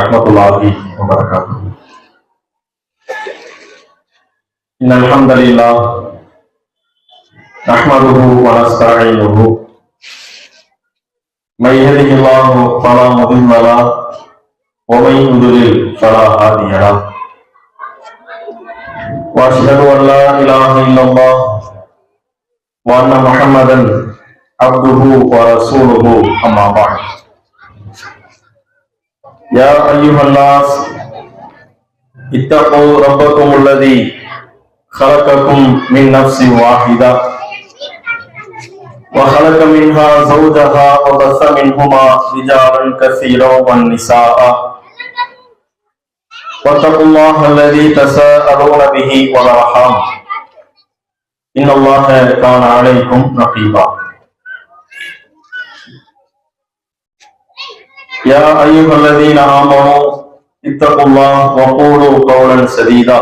warahmatullahi wabarakatuh. Innal hamdalillah nahmaduhu wa nasta'inuhu may yahdihillahu fala mudilla lahu wa may yudlil fala hadiya lahu. Wa asyhadu an la ilaha illallah wa anna Muhammadan abduhu wa rasuluhu amma ba'd. Ya ayyuhan nas ittaqu rabbakum alladhi khalaqakum min nafsin wahidah wa khalaqa minha zawjaha wa bassa minhuma rijalan katsiran wan nisaa wattaqullaha alladhi tasaaluna bihi wal arham innallaha kana 'alaykum raqiba. Ya ayyuhalladzina amanu ittaqullaha wa qulu qawlan sadida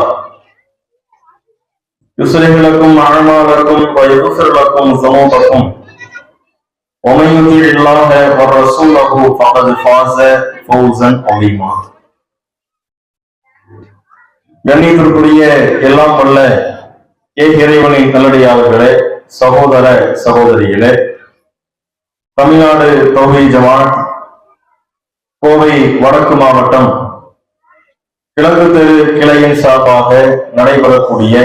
yuslih lakum a'malakum wa yaghfir lakum dhunubakum wa man yuti'illaha wa rasulahu faqad faza fawzan 'azima. கண்ணியத்திற்குரிய எல்லாம் வல்ல இறைவனின் நல்லடியார்களே, சகோதர சகோதரிகளே, தமிழ்நாடு தௌஹீத் ஜமாத் கோவை வடக்கு மாவட்டம் கிழக்கு தெரு கிளையின் சார்பாக நடைபெறக்கூடிய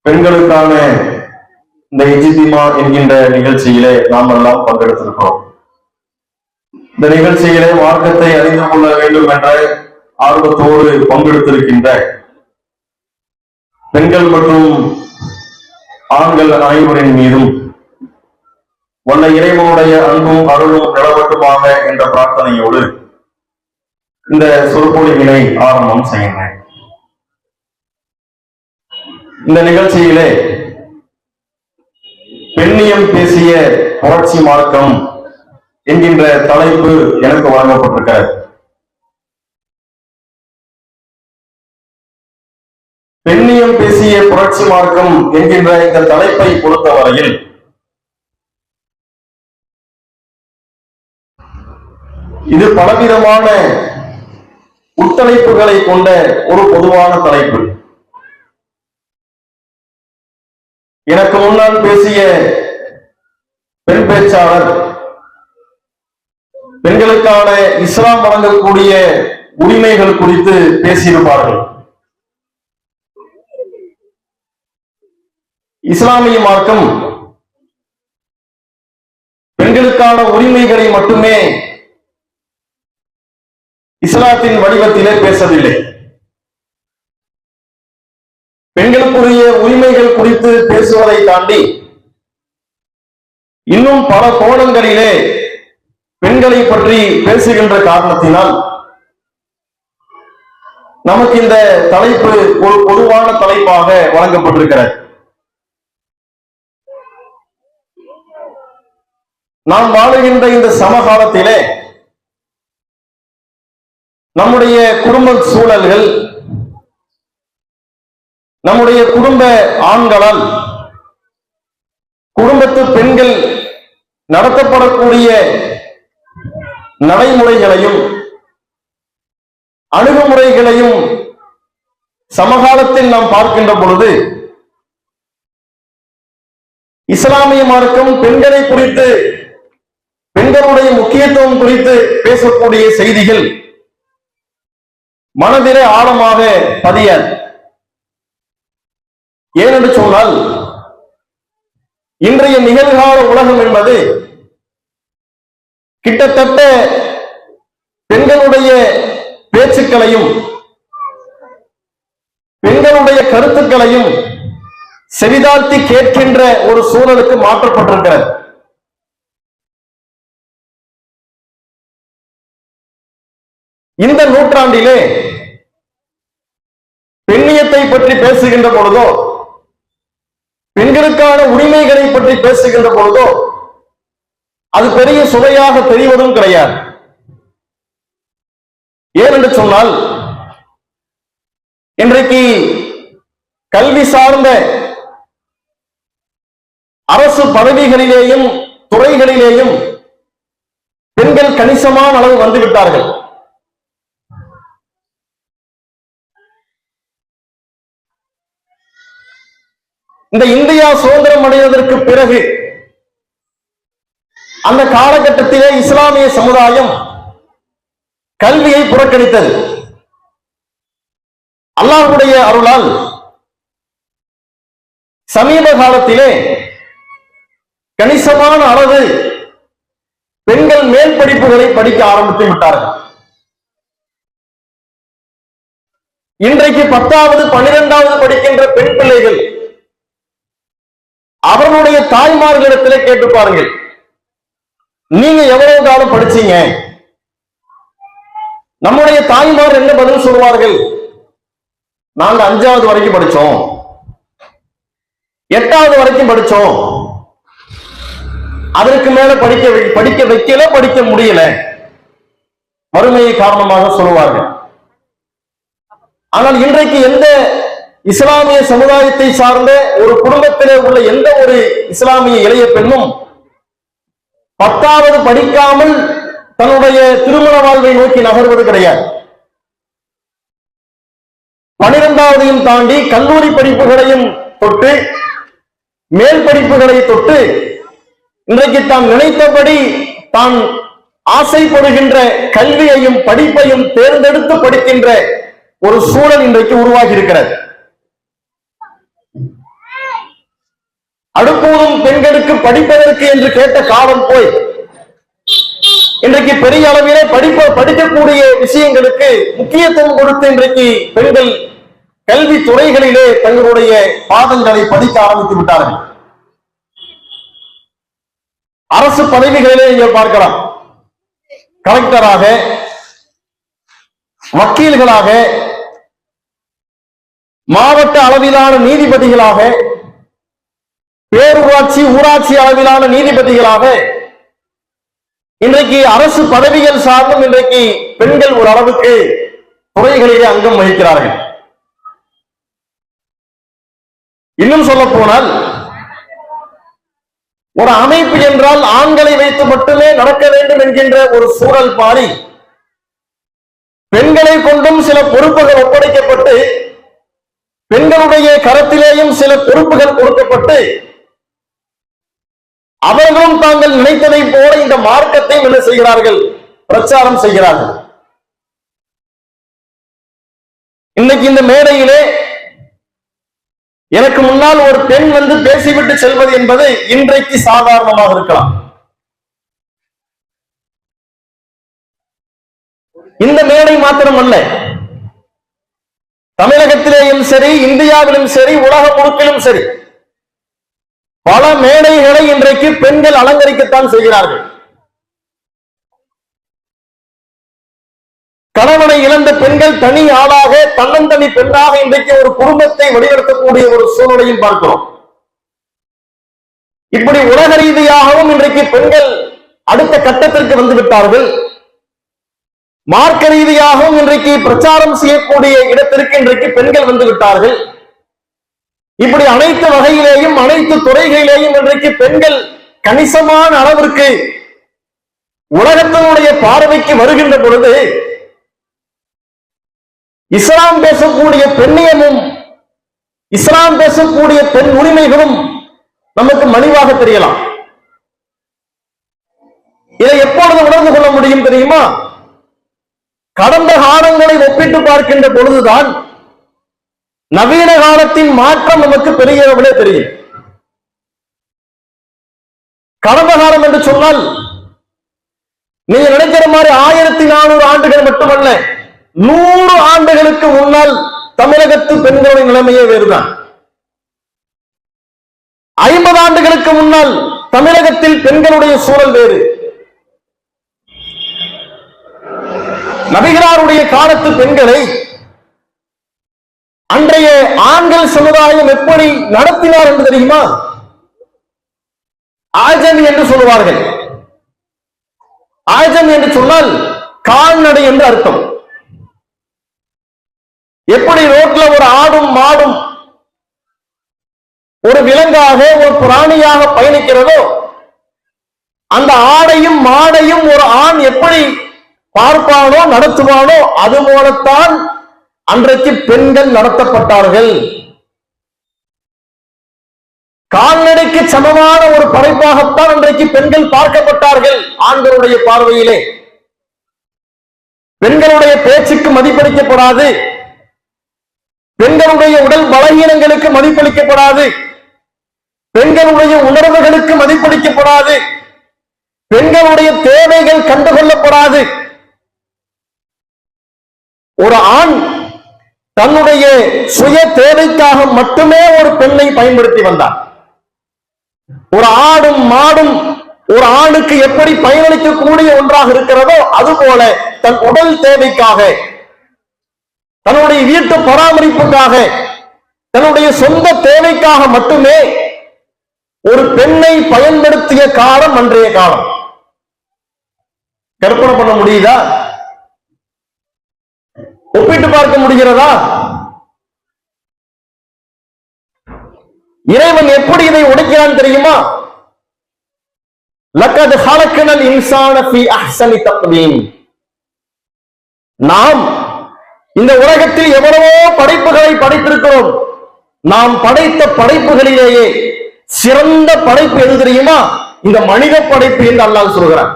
பெண்களுக்கான இந்த இஜ்திமா என்கின்ற நிகழ்ச்சியிலே நாம் எல்லாம் பங்கெடுத்திருக்கிறோம். இந்த நிகழ்ச்சியிலே மார்க்கத்தை அறிந்து கொள்ள வேண்டும் என்ற ஆர்வத்தோடு பங்கெடுத்திருக்கின்ற பெண்கள் மற்றும் ஆண்கள் அனைவரின் மீதும் வல்ல இறைவனுடைய அன்பும் அருளும் நிலவட்டுமாக என்ற பிரார்த்தனையோடு இந்த சொற்பொழிவினை ஆரம்பம் செய்கிறேன். இந்த நிகழ்ச்சியிலே பெண்ணியம் பேசிய புரட்சி மார்க்கம் என்கின்ற தலைப்பு எனக்கு வழங்கப்பட்டிருக்கிறது. பெண்ணியம் பேசிய புரட்சி மார்க்கம் என்கின்ற இந்த தலைப்பை பொறுத்தவரையில் இது பலவிதமான உட்தலைப்புகளை கொண்ட ஒரு பொதுவான தலைப்பு. எனக்கு முன்னால் பேசிய பெண் பேச்சாளர் பெண்களுக்கான இஸ்லாம் வழங்கக்கூடிய உரிமைகள் குறித்து பேசியிருப்பார்கள். இஸ்லாமிய மார்க்கம் பெண்களுக்கான உரிமைகளை மட்டுமே இஸ்லாத்தின் வடிவத்திலே பேசவில்லை. பெண்களுக்குரிய உரிமைகள் குறித்து பேசுவதை தாண்டி இன்னும் பல கோணங்களிலே பெண்களை பற்றி பேசுகின்ற காரணத்தினால் நமக்கு இந்த தலைப்பு ஒரு பொதுவான தலைப்பாக வழங்கப்பட்டிருக்கிறது. நாம் வாழுகின்ற இந்த சமகாலத்திலே நம்முடைய குடும்ப சூழல்கள், நம்முடைய குடும்ப ஆண்களால் குடும்பத்து பெண்கள் நடத்தப்படக்கூடிய நடைமுறைகளையும் அணுகுமுறைகளையும் சமகாலத்தில் நாம் பார்க்கின்ற பொழுது இஸ்லாமிய மார்க்கம் பெண்களை குறித்து, பெண்களுடைய முக்கியத்துவம் குறித்து பேசக்கூடிய செய்திகள் மனதிலே ஆழமாக பதியாது. ஏனென்று சொன்னால் இன்றைய நிகழ்கால உலகம் என்பது கிட்டத்தட்ட பெண்களுடைய பேச்சுக்களையும் பெண்களுடைய கருத்துக்களையும் செவிதாழ்த்தி கேட்கின்ற ஒரு சூழலுக்கு மாற்றப்பட்டிருக்கிறது. இந்த நூற்றாண்டிலே பெண்ணியத்தை பற்றி பேசுகின்ற பொழுதோ, பெண்களுக்கான உரிமைகளை பற்றி பேசுகின்ற பொழுதோ அது பெரிய சுவையாக தெரிவதும் கிடையாது. ஏனென்று சொன்னால் இன்றைக்கு கல்வி சார்ந்த அரசு பதவிகளிலேயும் துறைகளிலேயும் பெண்கள் கணிசமான அளவு வந்துவிட்டார்கள். இந்த இந்தியா சுதந்திரம் அடைவதற்கு பிறகு அந்த காலகட்டத்திலே இஸ்லாமிய சமுதாயம் கல்வியை புறக்கணித்தது. அல்லாஹ்வுடைய அருளால் சமீப காலத்திலே கணிசமான அளவு பெண்கள் மேல் படிப்புகளை படிக்க ஆரம்பித்து விட்டார்கள். இன்றைக்கு 10வது 12வது படிக்கின்ற பெண் பிள்ளைகள் அவர்களுடைய தாய்மார்களிடத்திலே கேட்டு பாருங்கள், நீங்க எவ்வளவு காலம் படிச்சீங்க? நம்முடைய தாய்மார் என்ன பதில் சொல்வார்கள்? நாங்க 5வது வரைக்கும் படிச்சோம், 8வது வரைக்கும் படிச்சோம், அதற்கு மேல படிக்க வைக்கல, படிக்க முடியல, வறுமையை காரணமாக சொல்லுவார்கள். ஆனால் இன்றைக்கு எந்த இஸ்லாமிய சமுதாயத்தை சார்ந்த ஒரு குடும்பத்திலே உள்ள எந்த ஒரு இஸ்லாமிய இளைய பெண்ணும் 10வது படிக்காமல் தன்னுடைய திருமண வாழ்வை நோக்கி நகர்வது கிடையாது. 12வதையும் தாண்டி கல்லூரி படிப்புகளையும் தொட்டு மேல் படிப்புகளை தொட்டு இன்றைக்கு தான் நினைத்தபடி தான் ஆசைப்படுகின்ற கல்வியையும் படிப்பையும் தேர்ந்தெடுத்து படிக்கின்ற ஒரு சூழல் இன்றைக்கு உருவாகி இருக்கிறது. அடுப்பூதும் பெண்களுக்கு படிப்பதற்கு என்று கேட்ட காலம் போய் இன்றைக்கு பெரிய அளவிலே படிக்கக்கூடிய விஷயங்களுக்கு முக்கியத்துவம் கொடுத்து இன்றைக்கு பெண்கள் கல்வி துறைகளிலே தங்களுடைய பாதங்களை பதிக்க ஆரம்பித்து விட்டார்கள். அரசு பதவிகளிலே நீங்கள் பார்க்கலாம், கலெக்டராக, வக்கீல்களாக, மாவட்ட அளவிலான நீதிபதிகளாக, பேரூராட்சி ஊராட்சி அளவிலான நீதிபதிகளாக இன்றைக்கு அரசு பதவிகள் சார்ந்தும் இன்றைக்கு பெண்கள் ஒரு அளவுக்கு துறைகளிலே அங்கம் வகிக்கிறார்கள். இன்னும் சொல்ல போனால் ஒரு அமைப்பு என்றால் ஆண்களை வைத்து மட்டுமே நடக்க வேண்டும் என்கின்ற ஒரு சூழல் மாறி பெண்களை கொண்டும் சில பொறுப்புகள் ஒப்படைக்கப்பட்டு பெண்களுடைய கரத்திலேயும் சில பொறுப்புகள் கொடுக்கப்பட்டு அவர்களும் தாங்கள் நினைத்ததை போல இந்த மார்க்கத்தை என்ன செய்கிறார்கள்? பிரச்சாரம் செய்கிறார்கள். இன்னைக்கு இந்த மேடையிலே எனக்கு முன்னால் ஒரு பெண் வந்து பேசிவிட்டு செல்வது என்பது இன்றைக்கு சாதாரணமாக இருக்கலாம். இந்த மேடை மாத்திரமல்ல, தமிழகத்திலேயும் சரி, இந்தியாவிலும் சரி, உலகம் முழுக்கிலும் சரி, பல மேடைகளை இன்றைக்கு பெண்கள் அலங்கரிக்கத்தான் செய்கிறார்கள். கணவனை இழந்த பெண்கள் தனி ஆளாக தன்னந்தனி பெண்ணாக இன்றைக்கு ஒரு குடும்பத்தை வழிநடத்தக்கூடிய ஒரு சூழ்நிலையும் பார்க்கிறோம். இப்படி உலக ரீதியாகவும் இன்றைக்கு பெண்கள் அடுத்த கட்டத்திற்கு வந்து விட்டார்கள். மார்க்க ரீதியாகவும் இன்றைக்கு பிரச்சாரம் செய்யக்கூடிய இடத்திற்கு இன்றைக்கு பெண்கள் வந்து விட்டார்கள். இப்படி அனைத்து வகையிலேயும் அனைத்து துறைகளிலேயும் இன்றைக்கு பெண்கள் கணிசமான அளவிற்கு உலகத்தினுடைய பார்வைக்கு வருகின்ற பொழுது இஸ்லாம் பேசக்கூடிய பெண்ணியமும் இஸ்லாம் பேசக்கூடிய பெண் உரிமைகளும் நமக்கு மலிவாக தெரியலாம். இதை எப்பொழுது உணர்ந்து கொள்ள முடியும் தெரியுமா? கடந்த காலங்களை ஒப்பிட்டு பார்க்கின்ற பொழுதுதான் நவீன காலத்தின் மாற்றம் நமக்கு பெரிய அளவிலே தெரியும். கடந்த காலம் என்று சொன்னால் நீங்க நினைக்கிற மாதிரி 1400 ஆண்டுகள் மட்டுமல்ல, 100 ஆண்டுகளுக்கு முன்னால் தமிழகத்து பெண்களுடைய நிலைமையே வேறுதான். 50 ஆண்டுகளுக்கு முன்னால் தமிழகத்தில் பெண்களுடைய சூழல் வேறு. நபிகளாருடைய காலத்து பெண்களை அன்றைய ஆண்கள் சமுதாயம் எப்படி நடத்தினார் என்று தெரியுமா? ஆஜம் என்று சொல்லுவார்கள். ஆஜம் என்று சொன்னால் கால்நடை என்று அர்த்தம். எப்படி ரோட்ல ஒரு ஆடும் மாடும் ஒரு விலங்காக ஒரு பிராணியாக பயணிக்கிறதோ, அந்த ஆடையும் மாடையும் ஒரு ஆண் எப்படி பார்ப்பானோ நடத்துவானோ அது போலத்தான் அன்றைக்கு பெண்கள் நடத்தப்பட்டார்கள். கால்நடைக்கு சமமான ஒரு படைப்பாகத்தான் இன்றைக்கு பெண்கள் பார்க்கப்பட்டார்கள். ஆண்களுடைய பார்வையிலே பெண்களுடைய பேச்சுக்கு மதிப்பளிக்கப்படாது, பெண்களுடைய உடல் பலகீனங்களுக்கு மதிப்பளிக்கப்படாது, பெண்களுடைய உணர்வுகளுக்கு மதிப்பளிக்கப்படாது, பெண்களுடைய தேவைகள் கண்டுகொள்ளப்படாது. ஒரு ஆண் தன்னுடைய சுய தேவைக்காக மட்டுமே ஒரு பெண்ணை பயன்படுத்தி வந்தார். ஒரு ஆடும் மாடும் ஒரு ஆணுக்கு எப்படி பயனளிக்கக்கூடிய ஒன்றாக இருக்கிறதோ அதுபோல தன் உடல் தேவைக்காக, தன்னுடைய வீட்டு பராமரிப்புக்காக, தன்னுடைய சொந்த தேவைக்காக மட்டுமே ஒரு பெண்ணை பயன்படுத்திய காலம் அன்றைய காலம். கற்பனை பண்ண முடியுதா? ஒப்பிட்டு பார்க்க முடிகிறதா? இறைவன் எப்படி இதை உடைக்கிறான் தெரியுமா? லக்கத் ஹலக்னல் இன்சான ஃபீ அஹ்ஸனி தக்வீம். நாம் இந்த உலகத்தில் எவ்வளவோ படைப்புகளை படைத்திருக்கிறோம். நாம் படைத்த படைப்புகளிலேயே சிறந்த படைப்பு எது தெரியுமா? இந்த மனித படைப்பு என்று அல்லாஹ் சொல்கிறான்.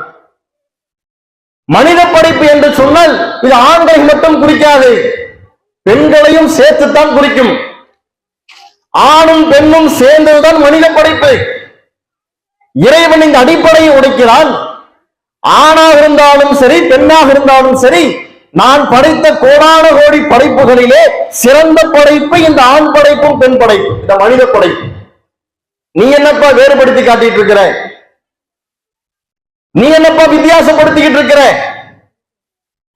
மனித படைப்பு என்று சொன்னால் இது ஆண்களை மட்டும் குறிக்காது, பெண்களையும் சேர்த்துத்தான் குறிக்கும். ஆணும் பெண்ணும் சேர்ந்ததுதான் மனித படைப்பு. இறைவன் இந்த அடிப்படையை உடைக்கிறான். ஆணாக இருந்தாலும் சரி, பெண்ணாக இருந்தாலும் சரி, நான் படைத்த கோடான கோடி படைப்புகளிலே சிறந்த படைப்பு இந்த ஆண் படைப்பும் பெண் படைப்பு, இந்த மனித படைப்பு. நீ என்னப்பா வேறுபடுத்தி காட்டிட்டு இருக்கிற? நீ என்னப்பா வித்தியாசப்படுத்திக்கிட்டு இருக்கிற?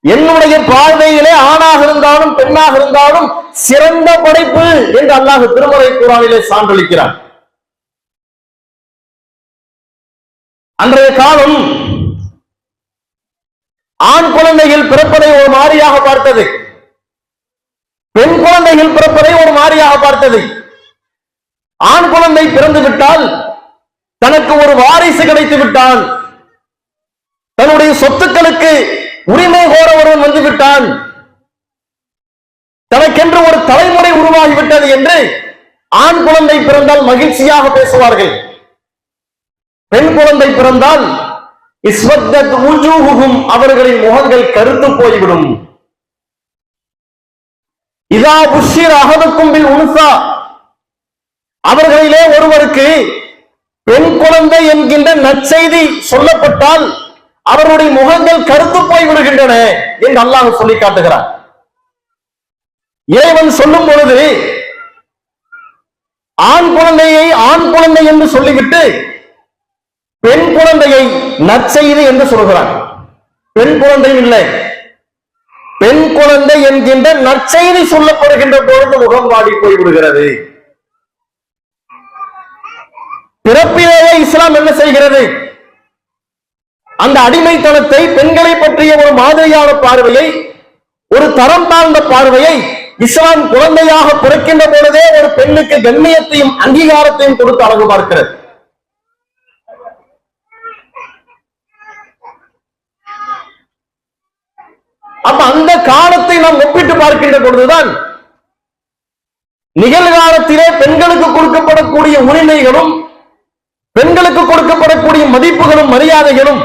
என்னுடைய பார்வையிலே ஆணாக இருந்தாலும் பெண்ணாக இருந்தாலும் சிறந்த படைப்பு என்று அல்லாஹ் திருமறை குர்ஆனிலே சான்றளிக்கிறார். அன்றைய காலம் ஆண் குழந்தைகள் பிறப்பதை ஒரு மாதிரியாக பார்த்தது, பெண் குழந்தைகள் பிறப்பதை ஒரு மாதிரியாக பார்த்தது. ஆண் குழந்தை பிறந்து விட்டால் தனக்கு ஒரு வாரிசு கிடைத்து விட்டான், தன்னுடைய சொத்துக்களுக்கு உரிமை கோர ஒருவன் வந்து விட்டான், தனக்கென்று ஒரு தலைமுறை உருவாகிவிட்டது என்று ஆண் குழந்தை பிறந்தால் மகிழ்ச்சியாக பேசுவார்கள். பெண் குழந்தை பிறந்தால் இஸ்வத்தத் உஜூஹுஹும், அவர்களின் முகங்கள் கருத்து போய்விடும். இதா புஷ்ஷிர அஹதுக்கும் பில் உன்ஸா, அவர்களிலே ஒருவருக்கு பெண் குழந்தை என்கின்ற நற்செய்தி சொல்லப்பட்டால் அவருடைய முகங்கள் கருத்து போய் விடுகின்றன என்று அல்லாஹ் சொல்லி காட்டுகிறார். இறைவன் சொல்லும் பொழுது ஆண் குழந்தையை ஆண் குழந்தை என்று சொல்லிவிட்டு பெண் குழந்தையை நற்செய்தி என்று சொல்கிறான். பெண் குழந்தை இல்லை, பெண் குழந்தை என்கின்ற நற்செய்தி சொல்லப்படுகின்ற பொழுது முகம் வாடி போய் விடுகிறது. பிறப்பிலேயே இஸ்லாம் என்ன செய்கிறது? அந்த அடிமைத்தனத்தை, பெண்களை பற்றிய ஒரு மாதிரியான பார்வையை, ஒரு தரம் தாழ்ந்த பார்வையை இஸ்லாம் குழந்தையாக பிறக்கின்ற பொழுதே ஒரு பெண்ணுக்கு கண்ணியத்தையும் அங்கீகாரத்தையும் கொடுத்து அழகு பார்க்கிறது. அப்ப அந்த காலத்தை நாம் ஒப்பிட்டு பார்க்கின்ற பொழுதுதான் நிகழ்காலத்திலே பெண்களுக்கு கொடுக்கப்படக்கூடிய உரிமைகளும், பெண்களுக்கு கொடுக்கப்படக்கூடிய மதிப்புகளும் மரியாதைகளும்,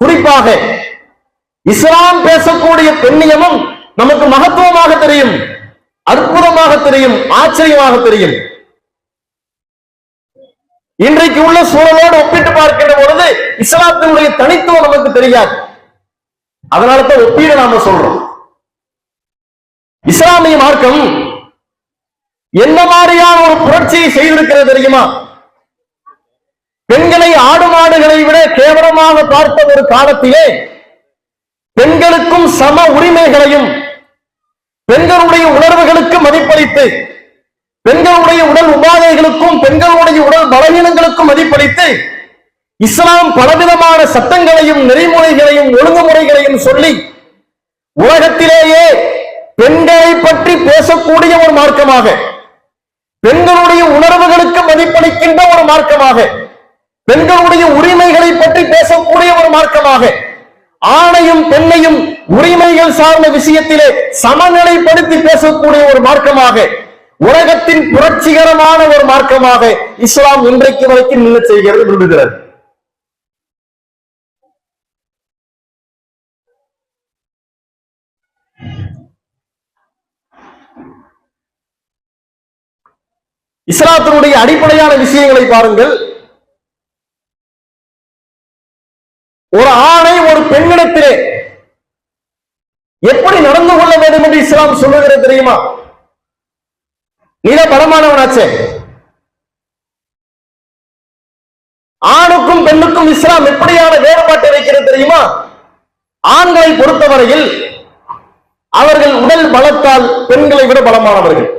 குறிப்பாக இஸ்லாம் பேசக்கூடிய பெண்ணியமும் நமக்கு மகத்துவமாக தெரியும், அற்புதமாக தெரியும், ஆச்சரியமாக தெரியும். இன்றைக்கு உள்ள சூழலோடு ஒப்பிட்டு பார்க்கின்ற பொழுது இஸ்லாத்தினுடைய தனித்துவம் நமக்கு தெரியாது. அதனாலதான் ஒப்பீடு நாம சொல்றோம். இஸ்லாமிய மார்க்கம் என்ன மாதிரியான ஒரு புரட்சியை செய்திருக்கிறது தெரியுமா? பெண்களை ஆடு மாடுகளை விட கேவலமாக பார்த்த ஒரு காலத்திலே பெண்களுக்கும் சம உரிமைகளையும், பெண்களுடைய உணர்வுகளுக்கு மதிப்பளித்து, பெண்களுடைய உடல் உபாதைகளுக்கும் பெண்களுடைய உடல் பலவீனங்களுக்கும் மதிப்பளித்து இஸ்லாம் பலவிதமான சட்டங்களையும் நெறிமுறைகளையும் ஒழுங்குமுறைகளையும் சொல்லி உலகத்திலேயே பெண்களை பற்றி பேசக்கூடிய ஒரு மார்க்கமாக, பெண்களுடைய உணர்வுகளுக்கு மதிப்பளிக்கின்ற ஒரு மார்க்கமாக, பெண்களுடைய உரிமைகளை பற்றி பேசக்கூடிய ஒரு மார்க்கமாக, ஆணையும் பெண்ணையும் உரிமைகள் சார்ந்த விஷயத்திலே சமநிலைப்படுத்தி பேசக்கூடிய ஒரு மார்க்கமாக, உலகத்தின் புரட்சிகரமான ஒரு மார்க்கமாக இஸ்லாம் இன்றைக்கு வரைக்கும் நின்று செய்கிறது, விரும்புகிறது. இஸ்லாத்தினுடைய அடிப்படையான விஷயங்களை பாருங்கள். ஒரு ஆணை ஒரு பெண்ணிடத்திலே எப்படி நடந்து கொள்ள வேண்டும் என்று இஸ்லாம் சொல்லுகிறது தெரியுமா? நீத பலமானவனாச்சே. ஆணுக்கும் பெண்ணுக்கும் இஸ்லாம் எப்படியான வேறுபாட்டை வைக்கிறது தெரியுமா? ஆண்களை பொறுத்தவரையில் அவர்கள் உடல் பலத்தால் பெண்களை விட பலமானவர்கள்.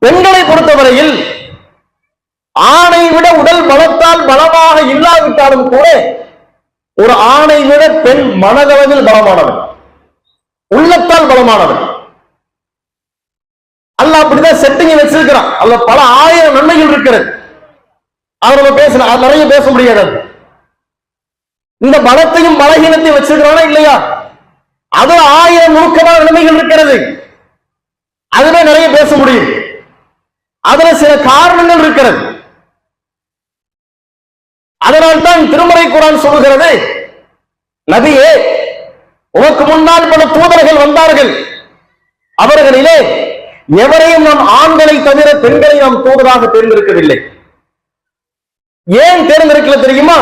பெண்களை பொறுத்தவரையில் ஆணை விட உடல் பலத்தால் பலமாக இல்லாவிட்டாலும் கூட ஒரு ஆணை விட பெண் மனதளவில் பலமானவன், உள்ளத்தால் பலமானவன். அல்லாஹ் அப்படிதான் செட்டிங் வச்சிருக்கிறான். அல்ல பல ஆயிரம் நன்மைகள் இருக்கிறது. அவரை பேச நிறைய பேச முடியாது. இந்த பலத்தையும் பலகீனத்தையும் வச்சிருக்கிறானா இல்லையா? அது ஆயிரம் நுணுக்கமான நன்மைகள் இருக்கிறது. அதுவே நிறைய பேச முடியும். அதுல சில காரணங்கள் இருக்கிறது. அதனால்தான் திருமறை குர்ஆன் சொல்கிறது, நபியே, உனக்கு முன்னால் பல தூதர்கள் வந்தார்கள், அவர்களிலே எவரையும் நாம் ஆண்களை தவிர பெண்களை நாம் தூதராக தேர்ந்தெடுக்கவில்லை. ஏன் தேர்ந்தெடுக்கல தெரியுமா?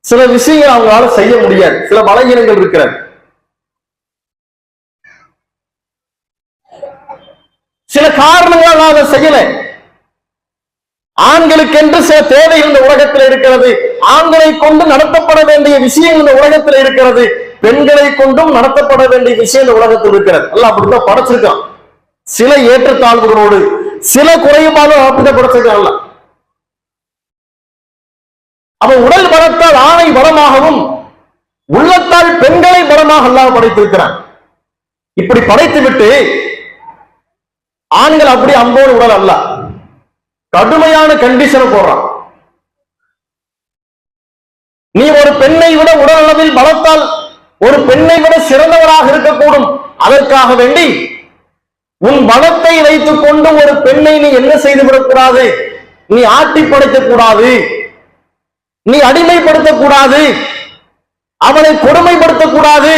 சில விஷயங்கள் அவங்களால செய்ய முடியாது, சில பலகீனங்கள் இருக்கிறது. சில காரணங்களால் அதை செய்யல. ஆண்களுக்கென்று சில தேவைகள் இந்த உலகத்தில் இருக்கிறது. ஆண்களை கொண்டு நடத்தப்பட வேண்டிய விஷயம் இந்த உலகத்தில் இருக்கிறது. பெண்களை கொண்டும் நடத்தப்பட வேண்டிய விஷயம் இந்த உலகத்தில் இருக்கிறது. அல்லாஹ் அப்படித்தான் படைச்சிருக்கான். சில ஏற்றத்தாழ்வுகளோடு சில குறைபாடும் அப்படித்தான் படைச்சிருக்கான். அப்ப உடல் பலத்தால் ஆணை பலமாகவும் உள்ளத்தால் பெண்களை பலமாக அல்லாஹ் படைத்திருக்கிறான். இப்படி படைத்துவிட்டு ஆண்கள் அப்படி அம்போடு உடல் அல்ல, கடுமையான கண்டிஷனை போடுறான். நீ ஒரு பெண்ணை விட உடல் அளவில் பலத்தால் ஒரு பெண்ணை விட சிறந்தவராக இருக்கக்கூடும். அதற்காக வேண்டி உன் பலத்தை வைத்துக் கொண்டு ஒரு பெண்ணை நீ என்ன செய்து விடக்கூடாது, நீ ஆட்டி படைக்கக்கூடாது, நீ அடிமைப்படுத்தக்கூடாது, அவனை கொடுமைப்படுத்தக்கூடாது,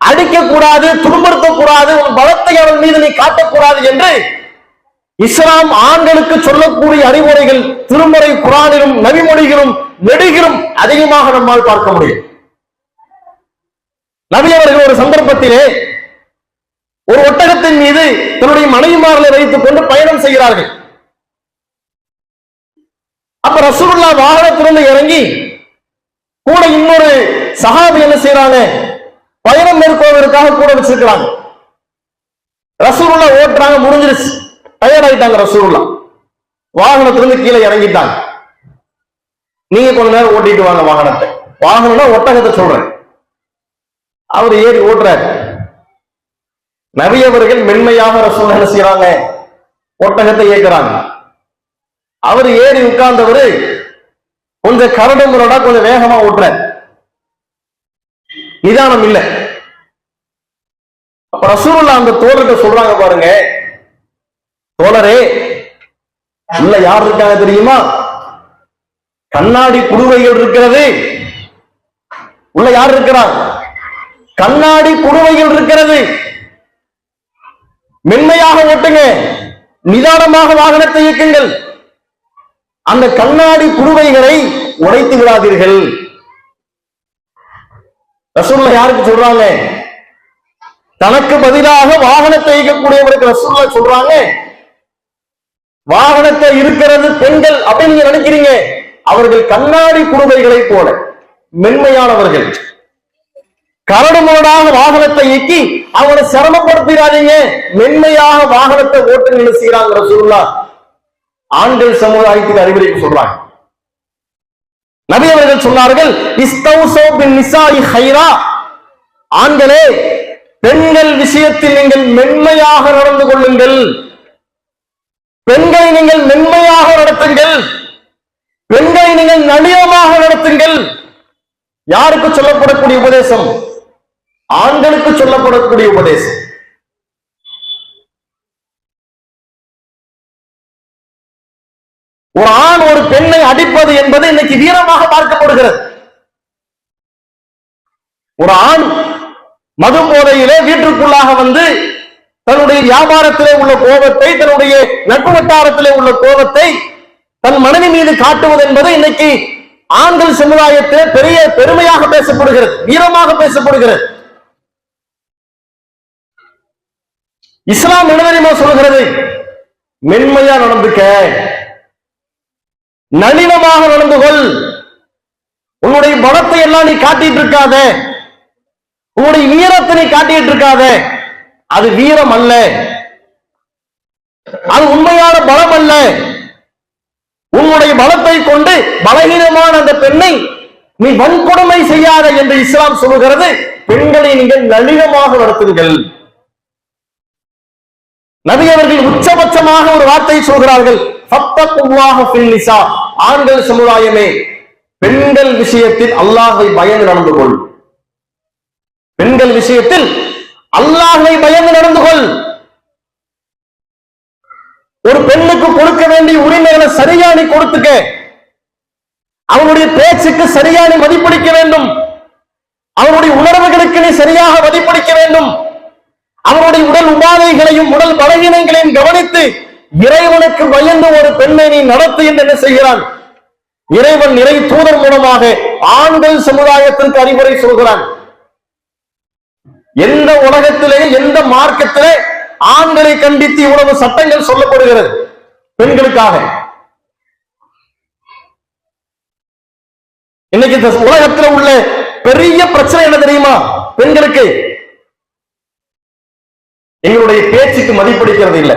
அடிக்கக்கூடாது, துன்புறுத்தக்கூடாது, உன் பலத்தை அவன் மீது நீ காட்டக்கூடாது என்று இஸ்லாம் ஆண்களுக்கு சொல்லக்கூடிய அறிவுரைகள் திருமறை குர்ஆனிலும் நபிமொழிகளும் நெடுகிலும் அதிகமாக நம்மால் பார்க்க முடியும். நபி அவர்கள் ஒரு சந்தர்ப்பத்திலே ஒரு ஒட்டகத்தின் மீது தன்னுடைய மனைவிமார்களை வைத்துக் கொண்டு பயணம் செய்கிறார்கள். அப்ப ரசூலுல்லாஹ் வாகனத்திலிருந்து இறங்கி கூட இன்னொரு சஹாபி என்ன செய்யறாங்க, பயணம் மேற்கொள்வதற்காக கூட வச்சிருக்கிறாங்க. ரசூலுல்லாஹ் ஓட்டுறாங்க, முடிஞ்சிருச்சு, டயர்ட் ஆயிட்டாங்க. ரசூலுல்லாஹ் வாகனத்திலிருந்து கீழே இறங்கிட்டாங்க. நீங்க கொஞ்ச நேரம் ஓட்டிட்டு வாங்க வாகனத்தை. வாகனம்னா ஒட்டகத்தை சொல்றேன். அவர் ஏறி ஓட்டுறாரு. நபி அவர்கள் மென்மையாக ரசூல் என்ன செய்யறாங்க, ஒட்டகத்தை இயக்குறாங்க. அவர் ஏறி உட்கார்ந்தவரு கொஞ்சம் கரடு முரடா கொஞ்சம் வேகமா ஓட்டுறார், நிதானம் இல்லை. அப்ப ரசூலுல்லாஹ் அந்த தோழர்கிட்ட சொல்றாங்க, பாருங்க தோழரே, உள்ள யார் இருக்காங்க தெரியுமா? கண்ணாடி குடுவைகள் இருக்கிறது. உள்ள யார் இருக்கிறார்? கண்ணாடி குடுவைகள் இருக்கிறது. மென்மையாக ஓட்டுங்க, நிதானமாக வாகனத்தை இயக்குங்கள். அந்த கண்ணாடி குடுவைகளை உடைத்து விடாதீர்கள். ரசூலுல்லாஹ் யாருக்கு சொல்றாங்க? தனக்கு பதிலாக வாகனத்தை இயக்கக்கூடியவருக்கு ரசூலுல்லாஹ் சொல்றாங்க, வாகனத்தை இருக்கிறது பெண்கள் அப்படின்னு நீங்க நினைக்கிறீங்க, அவர்கள் கண்ணாடி குடுவைகளை போல மென்மையானவர்கள். கரடு முரடாக வாகனத்தை இயக்கி அவனை சிரமப்படுத்திடாதீங்க, மென்மையாக வாகனத்தை ஓட்டுங்க செய்யறாங்க ரசூலுல்லாஹ். ஆண்கள் சமுதாயத்துக்கு அறிவுரை சொல்றாங்க. நபி அவர்கள் சொன்னார்கள், இஸ்தௌஸு பின் நிசாஇ கைரா, ஆண்களே பெண்கள் விஷயத்தில் நீங்கள் மென்மையாக நடந்து கொள்ளுங்கள், பெண்களை நீங்கள் மென்மையாக நடத்துங்கள், பெண்களை நீங்கள் நளினமாக நடத்துங்கள். யாருக்கு சொல்லப்படக்கூடிய உபதேசம்? ஆண்களுக்கு சொல்லப்படக்கூடிய உபதேசம். ஒரு ஆண் ஒரு பெண்ணை அடிப்பது என்பது இன்னைக்கு வீரமாக பார்க்கப்படுகிறது. ஒரு ஆண் மது போதையிலே வீட்டிற்குள்ளாக வந்து தன்னுடைய வியாபாரத்திலே உள்ள கோபத்தை, தன்னுடைய நட்பு வட்டாரத்திலே உள்ள கோபத்தை தன் மனைவி மீது காட்டுவது என்பது இன்னைக்கு ஆண்கள் சமுதாயத்தில் பெரிய பெருமையாக பேசப்படுகிறது, வீரமாக பேசப்படுகிறது. இஸ்லாம் என்ன தெரியுமா சொல்கிறது? மென்மையா நடந்துக்க, நளினமாக நடந்து கொள், உன்னுடைய பலத்தை எல்லாம் நீ காட்டிட்டு இருக்காத, உன்னுடைய வீரத்தை நீ காட்டிட்டு இருக்காத, அது வீரம் அல்ல, அது உண்மையான பலம் அல்ல. உன்னுடைய பலத்தை கொண்டு பலகீனமான அந்த பெண்ணை நீ வன்கொடுமை செய்யாத என்று இஸ்லாம் சொல்லுகிறது. பெண்களை நீங்கள் நளினமாக நடத்துங்கள். நபி அவர்கள் உச்சபட்சமாக ஒரு வார்த்தை சொல்கிறார்கள், ஆண்கள் சமுதாயமே பெண்கள் விஷயத்தில் அல்லாஹ்வை பயந்து நடந்து கொள். பெண்கள் விஷயத்தில் அல்லாஹ்வை பயந்து நடந்து கொள். ஒரு பெண்ணுக்கு கொடுக்க வேண்டிய உரிமைகளை சரியா நீ கொடுத்துக்க. அவனுடைய பேச்சுக்கு சரியா நீ மதிப்பளிக்க வேண்டும். அவனுடைய உணர்வுகளுக்கு நீ சரியாக மதிப்பளிக்க வேண்டும். அவனுடைய உடல் உபாதைகளையும் உடல் பலகீனங்களையும் கவனித்து இறைவனுக்கு பயந்து ஒரு பெண்ணை நீ நடத்து என்று என்ன செய்கிறான்? இறைவன் இறை தூதர் மூலமாக ஆண்கள் சமுதாயத்திற்கு அறிவுரை சொல்கிறான். எந்த உலகத்திலே, எந்த மார்க்கத்திலே ஆண்களை கண்டித்து இவ்வளவு சட்டங்கள் சொல்லப்படுகிறது பெண்களுக்காக? இன்னைக்கு உலகத்தில் உள்ள பெரிய பிரச்சனை என்ன தெரியுமா? பெண்களுக்கு எங்களுடைய பேச்சுக்கு மதிப்பளிக்கிறது இல்லை,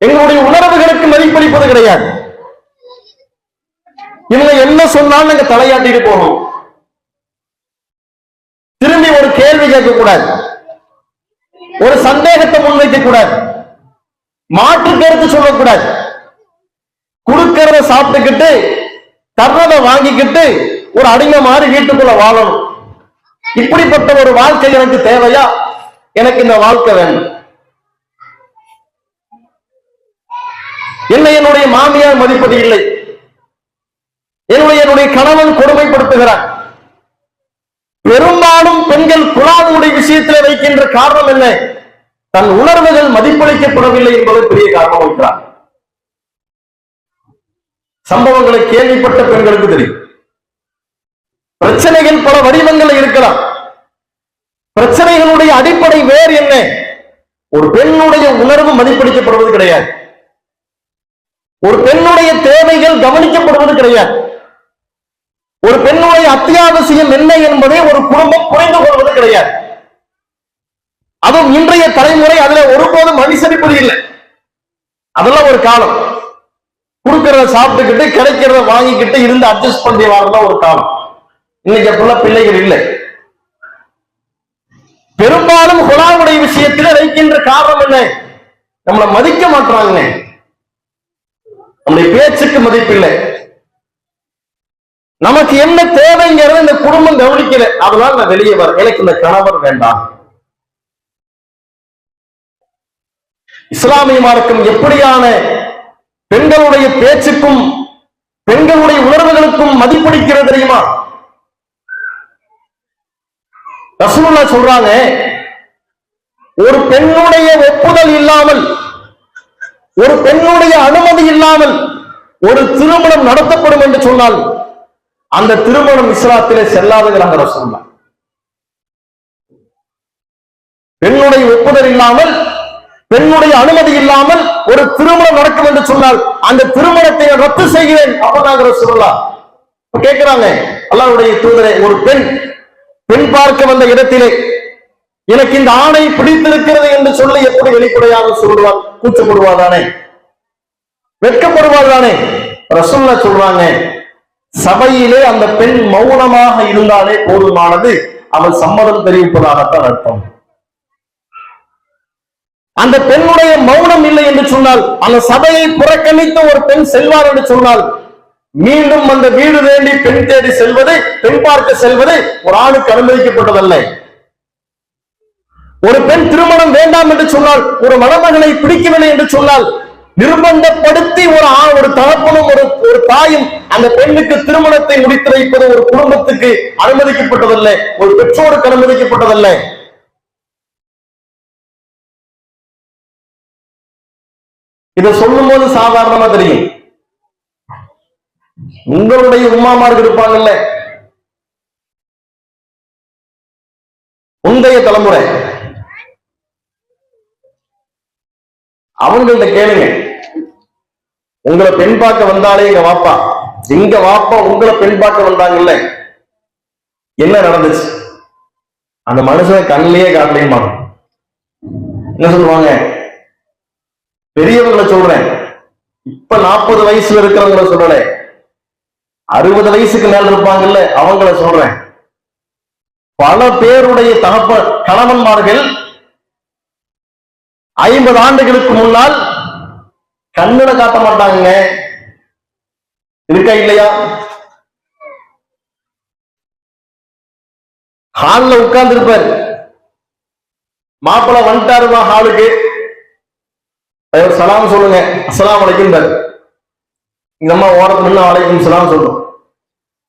எங்களுடைய உணர்வுகளுக்கு மதிப்பளிப்பது கிடையாது. இவங்க என்ன சொன்னாலும் நாங்க தலையாட்டிட்டு போகணும், திரும்பி ஒரு கேள்வி கேட்க கூடாது, ஒரு சந்தேகத்தை முன்வைக்க கூடாது, மாற்று கருத்து சொல்லக்கூடாது, கொடுக்கிறத சாப்பிட்டுக்கிட்டு தர்றதை வாங்கிக்கிட்டு ஒரு அடிமை மாதிரி வீட்டுக்குள்ள வாழணும். இப்படிப்பட்ட ஒரு வாழ்க்கை எனக்கு தேவையா? எனக்கு இந்த வாழ்க்கை வேண்டும். என்னுடைய மாமியார் மதிப்பது இல்லை, என்னுடைய கணவன் கொடுமைப்படுத்துகிறார். பெரும்பாலும் பெண்கள் குழாவுடைய விஷயத்தில் வைக்கின்ற காரணம் என்ன? தன் உணர்வுகள் மதிப்பளிக்கப்படவில்லை என்பது பெரிய காரணம் வைக்கிறார். சம்பவங்களை கேள்விப்பட்ட பெண்களுக்கு தெரியும். பிரச்சனைகள் பல வடிவங்கள் இருக்கலாம். பிரச்சனைகளுடைய அடிப்படை வேறு என்ன? ஒரு பெண்ணுடைய உணர்வு மதிப்பளிக்கப்படுவது கிடையாது, ஒரு பெண்ணுடைய தேவைகள் கவனிக்கப்படுவது கிடையாது, ஒரு பெண்ணுடைய அத்தியாவசியம் என்ன என்பதை ஒரு குடும்பம் புரிந்து கொள்வது கிடையாது. அதுவும் இன்றைய தலைமுறை அதுல ஒருபோதும் அனுசரிப்பது இல்லை. அதெல்லாம் ஒரு காலம். கொடுக்கிறத சாப்பிட்டுக்கிட்டு கிடைக்கிறத வாங்கிக்கிட்டு இருந்து அட்ஜஸ்ட் பண்ணி வாழ்றதா ஒரு காலம். இன்னைக்கு அப்படிலாம் பிள்ளைகள் இல்லை. பெரும்பாலும் குலாவுடைய விஷயத்தில் வைக்கின்ற காரணம் என்ன? நம்மளை மதிக்க மாட்டாங்க, நம்முடைய பேச்சுக்கு மதிப்பில்லை, நமக்கு என்ன தேவைங்கிறது இந்த குடும்பம் கவனிக்கல, அதனால நான் வெளியே வர, எனக்கு இந்த கணவர் வேண்டாம். இஸ்லாமிய மார்க்கம் எப்படியான பெண்களுடைய பேச்சுக்கும் பெண்களுடைய உணர்வுகளுக்கும் மதிப்பளிக்கிறது தெரியுமா? ரசூலுல்லாஹ் சொல்றாங்க, ஒரு பெண்ணுடைய ஒப்புதல் இல்லாமல், ஒரு பெண்ணுடைய அனுமதி இல்லாமல் ஒரு திருமணம் நடத்தப்படும் என்று சொன்னால் அந்த திருமணம் இஸ்லாத்திலே செல்லாதுங்கிறாங்க ரசூலுல்லாஹ். பெண்ணுடைய ஒப்புதல் இல்லாமல், பெண்ணுடைய அனுமதி இல்லாமல் ஒரு திருமணம் நடக்கும் என்று சொன்னால் அந்த திருமணத்தை ரத்து செய்கிறேன் அப்பதாங்க ரசூலுல்லாஹ் கேட்கிறாங்க. அல்லாஹ்வுடைய தூதரே, ஒரு பெண் பார்க்க வந்த இடத்திலே எனக்கு இந்த ஆணை பிடித்திருக்கிறது என்று சொல்லி எப்படி வெளிப்படையாக சொல்லுவார்? கூச்சப்படுவாதானே, வெட்கப்படுவாதானே? ரசூலுல்லாஹ் சொல்றாங்க, சபையிலே அந்த பெண் மௌனமாக இருந்தாலே போதுமானது, அவள் சம்மதம் தெரிவிப்பதாகத்தான் அர்த்தம். அந்த பெண்ணுடைய மௌனம் இல்லை என்று சொன்னால், அந்த சபையை புறக்கணித்த ஒரு பெண் செல்வார் என்று சொன்னால், மீண்டும் அந்த வீடு வேண்டி பெண் தேடி செல்வது, பெண் பார்க்க செல்வது ஒரு ஆணுக்கு அனுமதிக்கப்பட்டதல்ல. ஒரு பெண் திருமணம் வேண்டாம் என்று சொன்னால், ஒரு மணமகனை பிடிக்கவில்லை என்று சொன்னால், நிர்பந்தப்படுத்தி ஒரு தகப்பனும் ஒரு தாயும் அந்த பெண்ணுக்கு திருமணத்தை முடித்து வைப்பது ஒரு குடும்பத்துக்கு அனுமதிக்கப்பட்டதல்ல, ஒரு பெற்றோருக்கு அனுமதிக்கப்பட்டதல்ல. இதை சொல்லும் போது சாதாரணமா தெரியும். உங்களுடைய உமாமார்கள் இருப்பாங்கல்ல, முந்தைய தலைமுறை, அவங்கள்ட்ட கேளுங்க. உங்களை பெண் பார்க்க வந்தாலே எங்க வாப்பா உங்களை பெண் பார்க்க வந்தாங்கல்ல, என்ன நடந்துச்சு? அந்த மனுஷன் கண்ணிலேயே காட்டலையுமா? என்ன சொல்லுவாங்க? பெரியவங்களை சொல்றேன், இப்ப 40 வயசுல இருக்கிறவங்கள சொல்லல, 60 வயசுக்கு மேல இருப்பாங்கல்ல அவங்கள சொல்றேன். பல பேருடைய கணவன்மார்கள் 50 ஆண்டுகளுக்கு முன்னால் கண்ணுல காட்ட மாட்டாங்க. இருக்கா இல்லையா? ஹால்ல உட்கார்ந்து இருப்பார், மாப்பிள்ள வந்துட்டாருமா ஹாலுக்கு, சலாம் சொல்லுங்க, அஸ்ஸலாமு அலைக்கும். இந்த அம்மா ஓரத்துல நின்று அலைக்கும் சலாம் சொல்லும்.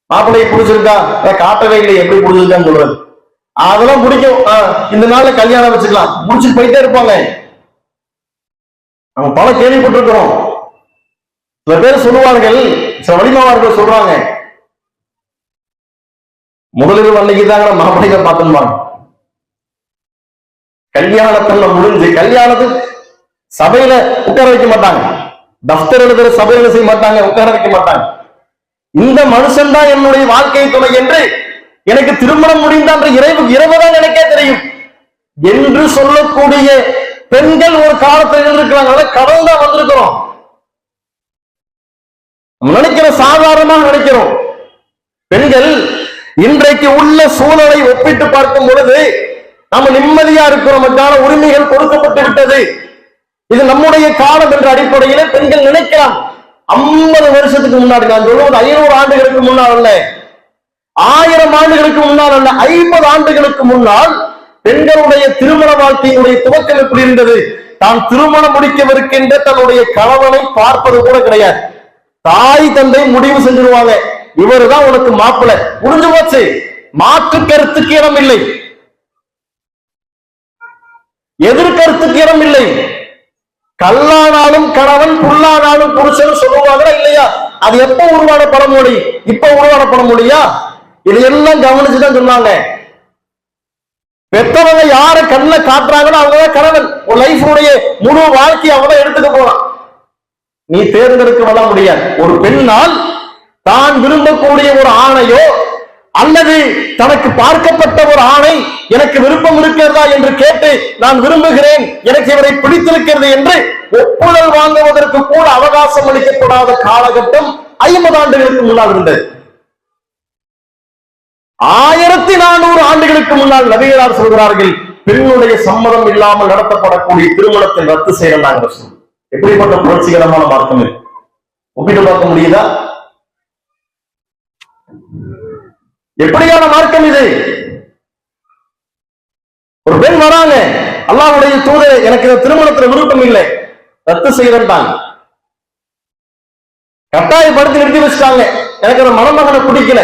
மாப்பிள்ளையை பிடிச்சிருக்கா? காட்டவே இல்லை, எப்படி பிடிச்சிருக்கான்னு சொல்றது. அதெல்லாம் பிடிக்கும், இந்த நாள்ல கல்யாணம் வச்சுக்கலாம், முடிச்சுட்டு போயிட்டே இருப்பாங்க. நம்ம பல கேள்விப்பட்டிருக்கிறோம். சில பேர் சொல்லுவார்கள், சில வலிமாவார்கள் சொல்றாங்க, முதலில் அன்னைக்கு தாங்க மாப்பிள்ளைகளை பார்த்துருவாங்க. கல்யாணத்துல முடிஞ்சு கல்யாணத்துக்கு சபையில உட்கார வைக்க மாட்டாங்க, தப்தர் எழுதுற சபையில செய்ய மாட்டாங்க, உட்கார வைக்க மாட்டாங்க. இந்த மனுஷன் தான் என்னுடைய வாழ்க்கை துணை என்று, எனக்கு திருமணம் முடிந்த இரவுதான் எனக்கே தெரியும் என்று சொல்லக்கூடிய பெண்கள் ஒரு காலத்தில் இருந்திருக்கிறாங்க. கடவுள் தான் வந்திருக்கிறோம். நினைக்கிற சாதாரணமாக நினைக்கிறோம். பெண்கள் இன்றைக்கு உள்ள சூழலை ஒப்பிட்டு பார்க்கும் பொழுது நம்ம நிம்மதியா இருக்கிறோம், நமக்கான உரிமைகள் கொடுக்கப்பட்டு விட்டது, இது நம்முடைய காலம் என்ற அடிப்படையில பெண்கள் நினைக்கலாம். 50 வருஷத்துக்கு முன்னாடி, நான் சொல்லுவது 500 ஆண்டுகளுக்கு முன்னால் அல்ல, 1000 ஆண்டுகளுக்கு முன்னால் அல்ல, 50 ஆண்டுகளுக்கு முன்னால் பெண்களுடைய திருமண வாழ்க்கையினுடைய துவக்கம் எப்படி இருந்தது? தான் திருமணம் முடிக்கவிருக்கின்ற தன்னுடைய கணவனை பார்ப்பது கூட கிடையாது. தாய் தந்தை முடிவு செஞ்சிருவாங்க, இவருதான் உனக்கு மாப்பிள்ளை, முடிஞ்சு போச்சு, மாற்று கருத்துக்கு இடம் இல்லை, எதிர்கருத்துக்கு இடம் இல்லை. கல்லானாலும் கணவன், புல்லானாலும் புருஷன் சொல்லுவாங்களா இல்லையா? அது எப்ப உருவான பழமொழி? இப்ப உருவான பழமொழியா? இதையெல்லாம் கவனிச்சுதான் சொன்னாங்க. பெற்றவங்க யார கண்ணுல காட்டுறாங்களோ அவங்கதான் கணவன். ஒரு லைஃபுடைய முழு வாழ்க்கையை அவங்கதான் எடுத்துக்க போறான். நீ தேர்ந்தெடுக்க வர முடியாது. ஒரு பெண்ணால் தான் விரும்பக்கூடிய ஒரு ஆணையோ அல்லது தனக்கு பார்க்கப்பட்ட ஒரு ஆணை எனக்கு விருப்பம் இருக்கிறதா என்று கேட்டு நான் விரும்புகிறேன், எனக்கு இவரை பிடித்திருக்கிறது என்று ஒப்புதல் வாங்குவதற்கு கூட அவகாசம் அளிக்கப்படாத காலகட்டம் 50 ஆண்டுகளுக்கு முன்னால் இருந்தது. 1400 ஆண்டுகளுக்கு முன்னால் நபிகளார் சொல்கிறார்கள், பெண்ணுடைய சம்மதம் இல்லாமல் நடத்தப்படக்கூடிய திருமணத்தை ரத்து செய்யறாங்க. எப்படிப்பட்ட புரட்சிகரமான மார்க்கம் இருக்கு, ஒப்பிட்டு பார்க்க முடியுதா? எப்படியான மார்க்கம் இது? ஒரு பெண் வராங்க, அல்லாஹ்வுடைய தூதரே எனக்கு இந்த திருமணத்துல விருப்பம் இல்லை, ரத்து செய்யறாங்க. கட்டாயப்படுத்தி நிறுத்தி வச்சுட்டாங்க, எனக்கு அந்த மணமகனை பிடிக்கல,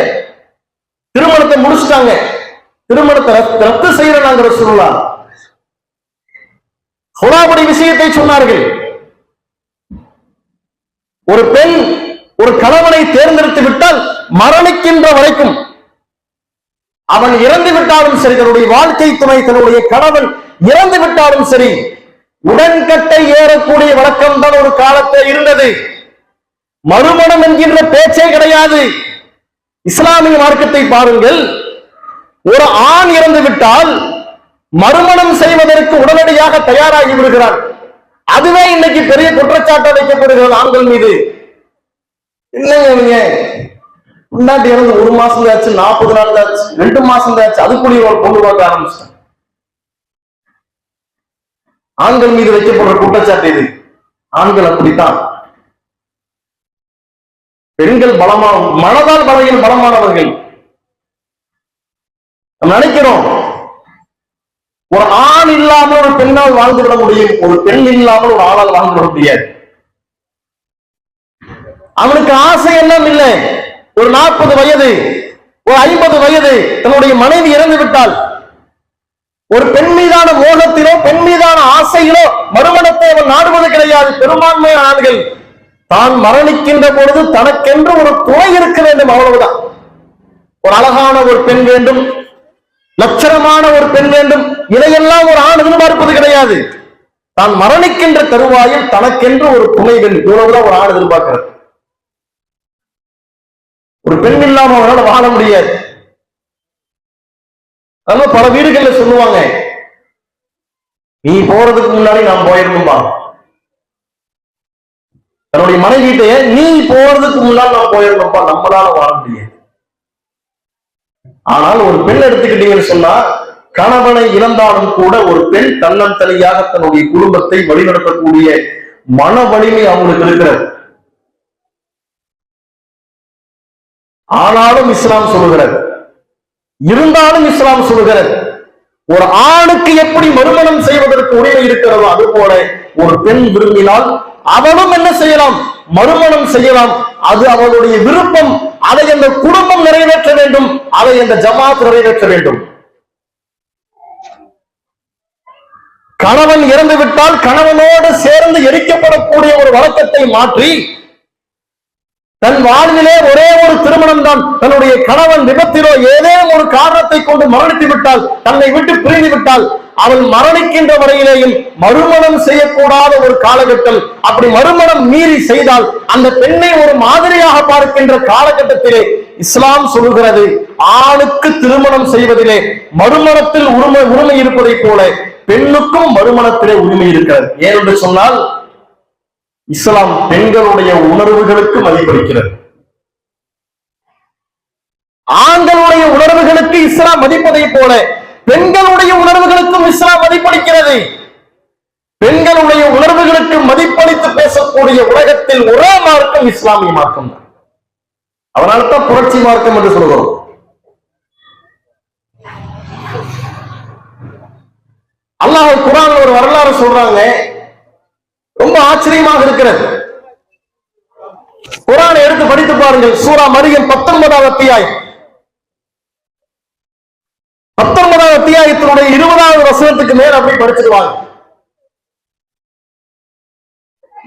திருமணத்தை முடிச்சுட்டாங்க, திருமணத்தை ரத்து செய்யறாங்க. ரசூலுல்லாஹ் ஹுலாபுடைய விஷயத்தை சொன்னார்கள். ஒரு பெண் ஒரு கணவனை தேர்ந்தெடுத்து விட்டால் மரணிக்கின்ற வரைக்கும், அவன் இறந்து விட்டாலும் சரி, தன்னுடைய வாழ்க்கை துணை தன்னுடைய கணவன் இறந்து விட்டாலும் சரி, உடன்கட்டை ஏறக்கூடிய வழக்கம் தான் ஒரு காலத்தில் இருந்தது. மறுமணம் என்கின்ற பேச்சே கிடையாது. இஸ்லாமிய மார்க்கத்தை பாருங்கள், ஒரு ஆண் இறந்து விட்டால் மறுமணம் செய்வதற்கு உடனடியாக தயாராகி விடுகிறார். அதுவே இன்னைக்கு பெரிய குற்றச்சாட்டை வைக்கப்படுகிறது ஆண்கள் மீது. இல்லைங்க, முன்னாடி இறந்து 1 மாசம் ஆச்சு, 40 நாள் ஆச்சு, 2 மாசம் ஆச்சு, அதுக்குள்ளேயே ஒரு பொண்ணு பார்க்க ஆரம்பிச்சிட்டான். ஆண்கள் மீது வைக்கப்படுற குற்றச்சாட்டு இது. ஆண்கள் அப்படித்தான். பெண்கள் பலமான, மனதால் பலமானவர்கள். நம்ம நினைக்கிறோம் ஒரு ஆண் இல்லாமல் ஒரு பெண்ணால் வாழ்ந்துவிட முடியும், ஒரு பெண் இல்லாமல் ஒரு ஆளால் வாழ்ந்துவிட முடியாது. அவனுக்கு ஆசை எல்லாம் இல்லை. ஒரு 40 வயது, ஒரு 50 வயது, தன்னுடைய மனைவி இறந்து விட்டால் ஒரு பெண் மீதான மோகத்திலோ பெண் மீதான ஆசையிலோ மறுமணத்தை அவன் நாடுவது கிடையாது. பெரும்பான்மையான ஆண்கள் தான் மரணிக்கின்ற பொழுது தனக்கென்று ஒரு துணை இருக்க வேண்டும், அவ்வளவுதான். ஒரு அழகான ஒரு பெண் வேண்டும், லட்சணமான ஒரு பெண் வேண்டும், இதையெல்லாம் ஒரு ஆண் எதிர்பார்ப்பது கிடையாது. தான் மரணிக்கின்ற தருவாயில் தனக்கென்று ஒரு துணை வேண்டும், இவ்வளவுதான் ஒரு ஆண் எதிர்பார்க்கிறது. ஒரு பெண் இல்லாம அவனால் வாழ முடியாது. அதனால பல வீடுகள்ல சொல்லுவாங்க, நீ போறதுக்கு முன்னாடி நான் போயிடணும்பா. தன்னுடைய மனைவிட்டையே நீ போறதுக்கு முன்னால் நான் போயிடணும்பா, நம்மளால வாழ முடியாது. ஆனால் ஒரு பெண் எடுத்துக்கிட்டீங்கன்னு சொன்னா, கணவனை இழந்தாலும் கூட ஒரு பெண் தன்னந்தனியாக தன்னுடைய குடும்பத்தை வழிநடத்தக்கூடிய மன வலிமை அவங்களுக்கு இருக்கிறது. ஆனாலும் இஸ்லாம் சொல்லுகிறது, இருந்தாலும் இஸ்லாம் சொல்லுகிறது, ஒரு ஆணுக்கு எப்படி மறுமணம் செய்வதற்கு உரிமை இருக்கிறதோ அது போல ஒரு பெண் விரும்பினால் அவனும் என்ன செய்யலாம், மறுமணம் செய்யலாம். அது அவளுடைய விருப்பம். அதை அந்த குடும்பம் நிறைவேற்ற வேண்டும், அதை அந்த ஜமாத் நிறைவேற்ற வேண்டும். கணவன் இறந்து விட்டால் கணவனோடு சேர்ந்து எரிக்கப்படக்கூடிய ஒரு வழக்கத்தை மாற்றி தன் வாழ்விலே ஒரே ஒரு திருமணம் தான், தன்னுடைய கணவன் விபத்திலோ ஏதேனும் ஒரு காரணத்தை கொண்டு மரணித்து விட்டால், தன்னை விட்டு பிரிந்து விட்டால், அவள் மரணிக்கின்ற வரையிலேயும் மறுமணம் செய்யக்கூடாத ஒரு காலகட்டம். அப்படி மறுமணம் மீறி செய்தால் அந்த பெண்ணை ஒரு மாதிரியாக பார்க்கின்ற காலகட்டத்திலே இஸ்லாம் சொல்லுகிறது, ஆணுக்கு திருமணம் செய்வதிலே மறுமணத்தில் உரிமை இருப்பதை போல பெண்ணுக்கும் மறுமணத்திலே உரிமை இருக்கிறது. ஏனென்று சொன்னால் இஸ்லாம் பெண்களுடைய உணர்வுகளுக்கு மதிப்பளிக்கிறது. ஆண்களுடைய உணர்வுகளுக்கு இஸ்லாம் மதிப்பதை போல பெண்களுடைய உணர்வுகளுக்கும் இஸ்லாம் மதிப்பளிக்கிறது. பெண்களுடைய உணர்வுகளுக்கு மதிப்பளித்து பேசக்கூடிய உலகத்தில் ஒரே மார்க்கம் இஸ்லாமிய மார்க்கம் தான். அதனால்தான் புரட்சி மார்க்கம் என்று சொல்கிறோம். அல்லாஹ் குர்ஆன்ல ஒரு வரலாறு சொல்றாங்க, ரொம்ப ஆச்சரியமாக இருக்கிறது. குர்ஆனை எடுத்து படித்து பாருங்கள். சூரா மரியம் 19வது அத்தியாயம், 19வது அத்தியாயத்தினுடைய 20வது வசனத்துக்கு மேல் அப்படி படிச்சிருவாங்க.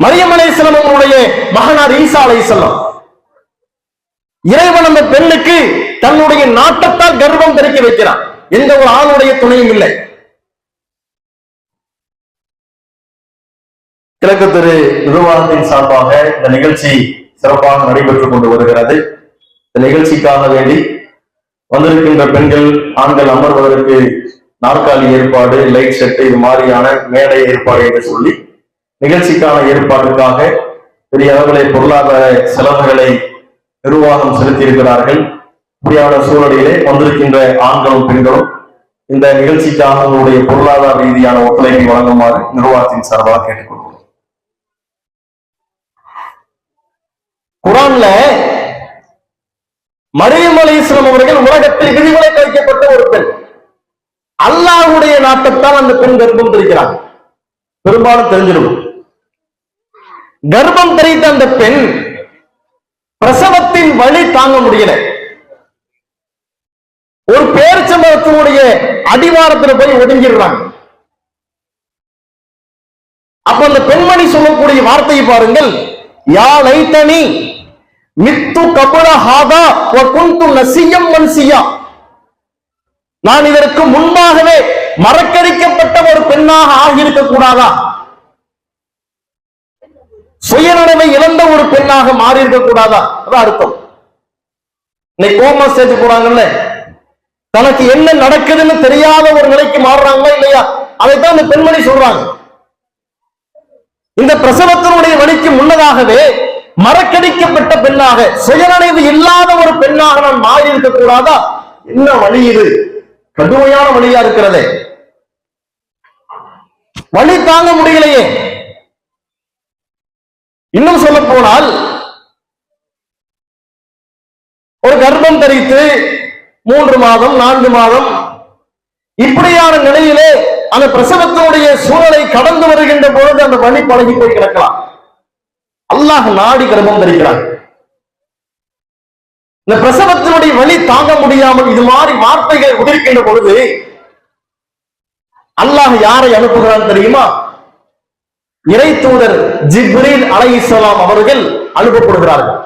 மரியம் அலைஹிஸ்ஸலாம் அவர்களுடைய மகனார் ஈசா அலைஹிஸ்ஸலாம், இறைவன் அந்த பெண்ணுக்கு தன்னுடைய நாட்டத்தால் கர்ப்பம் தரிக்க வைக்கிறான். எந்த ஒரு ஆணுடைய துணையும் இல்லை. கிழக்கு திரு நிர்வாகத்தின் சார்பாக இந்த நிகழ்ச்சி சிறப்பாக நடைபெற்றுக் கொண்டு வருகிறது. இந்த நிகழ்ச்சிக்காக வேண்டி வந்திருக்கின்ற பெண்கள் ஆண்கள் அமர்வதற்கு நாற்காலி ஏற்பாடு, லைட் செட், இது மாதிரியான மேடை ஏற்பாடு என்று சொல்லி நிகழ்ச்சிக்கான ஏற்பாடுக்காக பெரிய அளவிலே பொருளாதார செலவுகளை நிர்வாகம் செலுத்தியிருக்கிறார்கள். இப்படியான சூழலிலே வந்திருக்கின்ற ஆண்களும் பெண்களும் இந்த நிகழ்ச்சிக்காக உங்களுடைய பொருளாதார ரீதியான ஒத்துழைப்பை வழங்குமாறு நிர்வாகத்தின் சார்பாக கேட்டுக்கொள்கிறோம். குர்ஆன்ல மரியம் அலைஹிஸ்ஸலாம் அவர்கள் உலகத்தில் விதிவிலக்கு வைக்கப்பட்ட ஒரு பெண். அல்லாஹ்வுடைய நாட்டத்தால் அந்த பெண் கர்ப்பம் தரிக்கிறார். பெரும்பாலும் தெரிஞ்சிருக்கும். கர்ப்பம் தரித்த அந்த பெண் பிரசவத்தின் வலி தாங்க முடியல. ஒரு பேரிச்சம்பழத்தினுடைய அடிவாரத்தில் போய் ஒதுங்கிடுறாங்க. அப்ப அந்த பெண்மணி சொல்லக்கூடிய வார்த்தையை பாருங்கள், யா லைத்தனி மித்து கபுல ஹாதா வ குன்து நசியம் மன்சியா. நான் இதற்கு முன்பாகவே மறக்கடிக்கப்பட்ட ஒரு பெண்ணாக ஆகியிருக்க கூடாதா? சுயநினைவை இழந்த ஒரு பெண்ணாக மாறி இருக்க கூடாதா? அதான் அர்த்தம். இன்னைக்கு கோமா ஸ்டேஜ் போறாங்கல்ல, தனக்கு என்ன நடக்குதுன்னு தெரியாத ஒரு நிலைக்கு மாறுறாங்களா இல்லையா? அதைத்தான் இந்த பெண்மணி சொல்றாங்க. இந்த பிரசவத்தினுடைய வழிக்கு முன்னதாகவே மறக்கடிக்கப்பட்ட பெண்ணாக, சுயநினைவு இல்லாத ஒரு பெண்ணாக நான் மாறி இருக்க கூடாதா? என்ன வழி இது? கடுமையான வழியா இருக்கிறதே, வழி தாங்க முடியலையே. இன்னும் சொல்ல போனால், ஒரு கர்ப்பம் தரித்து 3 மாதம் 4 மாதம் இப்படியான நிலையிலே அந்த பிரசவத்தினுடைய சூழலை கடந்து வருகின்ற பொழுது அந்த வழி பழகி போய் கிடக்கலாம். அல்லாஹ் நாடி கர்ப்பம் தரிக்கிறான். இந்த பிரசவத்தினுடைய வலி தாங்க முடியாமல் இது மாதிரி வார்த்தைகள் உதிர்க்கின்ற பொழுது அல்லாஹ் யாரை அனுப்புகிறான் தெரியுமா? இறை தூதர் ஜிப்ரீல் அலைஹிஸ்ஸலாம் அவர்கள் அனுப்பப்படுகிறார்கள்.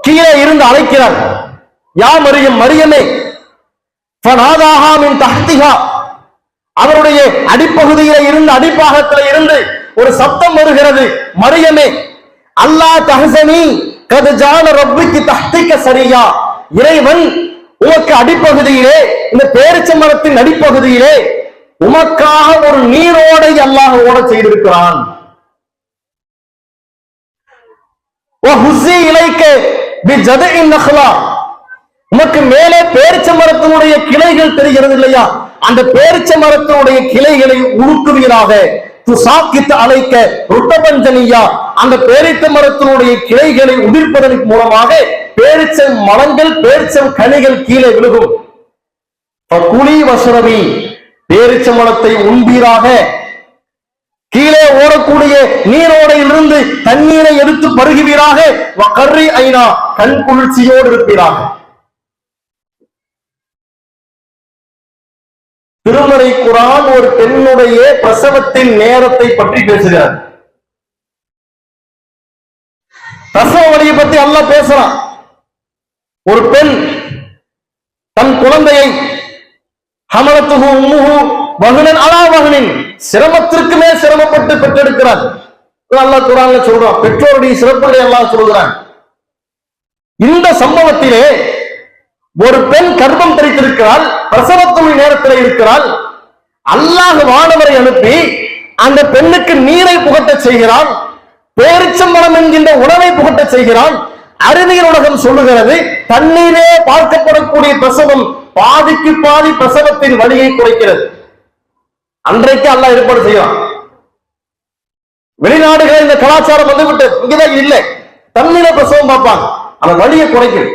கீழே இருந்து அழைக்கிறார், யா மரியம், மரியமே, ஃபனாதாஹா மின் தஹ்திஹா, அவருடைய அடிப்பகுதியில இருந்து, அடிப்பாகத்தில இருந்து ஒரு சப்தம் வருகிறது, மரியமே, அல்லாஹ் தஹ்சனி கத் ஜான ரப்பிகி தஹ்திக சரியா, இறைவன் உமக்கு அடிப்பகுதியிலே, இந்த பேரிச்ச மரத்தின் அடிப்பகுதியிலே உமக்காக ஒரு நீரோடை அல்லாஹ் ஓட செய்திருக்கிறான். உமக்கு மேலே பேரிச்ச மரத்தினுடைய கிளைகள் தெரிகிறது இல்லையா, அந்த பேரிச்ச மரத்தினுடைய கிளைகளை உருக்குவீராக, துசாக்கித்து அழைக்க ருட்டபஞ்சனியா, அந்த பேரிச்ச மரத்தினுடைய கிளைகளை உதிர்ப்பதன் மூலமாக பேரிச்ச மரங்கள், பேரிச்ச கனிகள் கீழே விழுகும். குழி வசரவி, பேரிச்ச மரத்தை உண்பீராக, கீழே ஓடக்கூடிய நீரோடையிலிருந்து தண்ணீரை எடுத்து பருகுவீராக, கர்ரி ஐனா, கண் குளிர்ச்சியோடு இருப்பீராக. திருமறை குர்ஆன் ஒரு பெண்ணுடைய பிரசவத்தின் நேரத்தை பற்றி பேசுகிறார். பிரசவ வலியை பற்றி அல்லாஹ் பேசுறான். ஒரு பெண் தன் குழந்தையை ஹமலத்துஹு உம்முஹு வஹ்னன் அலா வஹ்னின், சிரமத்திற்கு மேல் சிரமப்பட்டு பெற்றெடுக்கிறார். அல்லாஹ் குர்ஆன்ல சொல்றான், பெற்றோருடைய சிறப்புகளை அல்லாஹ் சொல்கிறான். இந்த சம்பவத்திலே ஒரு பெண் கர்ப்பம் தரித்திருக்கிறாள், பிரசவத்துடைய நேரத்தில் இருக்கிறாள். அல்லாஹ் வானவரை அனுப்பி அந்த பெண்ணுக்கு நீரை புகட்ட செய்கிறான், பேரிச்சம்பழம் என்கின்ற உணவை புகட்ட செய்கிறான். அறிவியல் உலகம் சொல்லுகிறது, தண்ணீரே பார்க்கப்படக்கூடிய பிரசவம் பாதிக்கு பாதி பிரசவத்தின் வலியை குறைக்கிறது. அன்றைக்கு அல்லாஹ் ஏற்பாடு செய்யலாம். வெளிநாடுகளில் இந்த கலாச்சாரம் வந்துவிட்டு இங்கதான் இல்லை, தண்ணீரை பிரசவம் பார்ப்பாங்க, அந்த வலியை குறைக்கும்.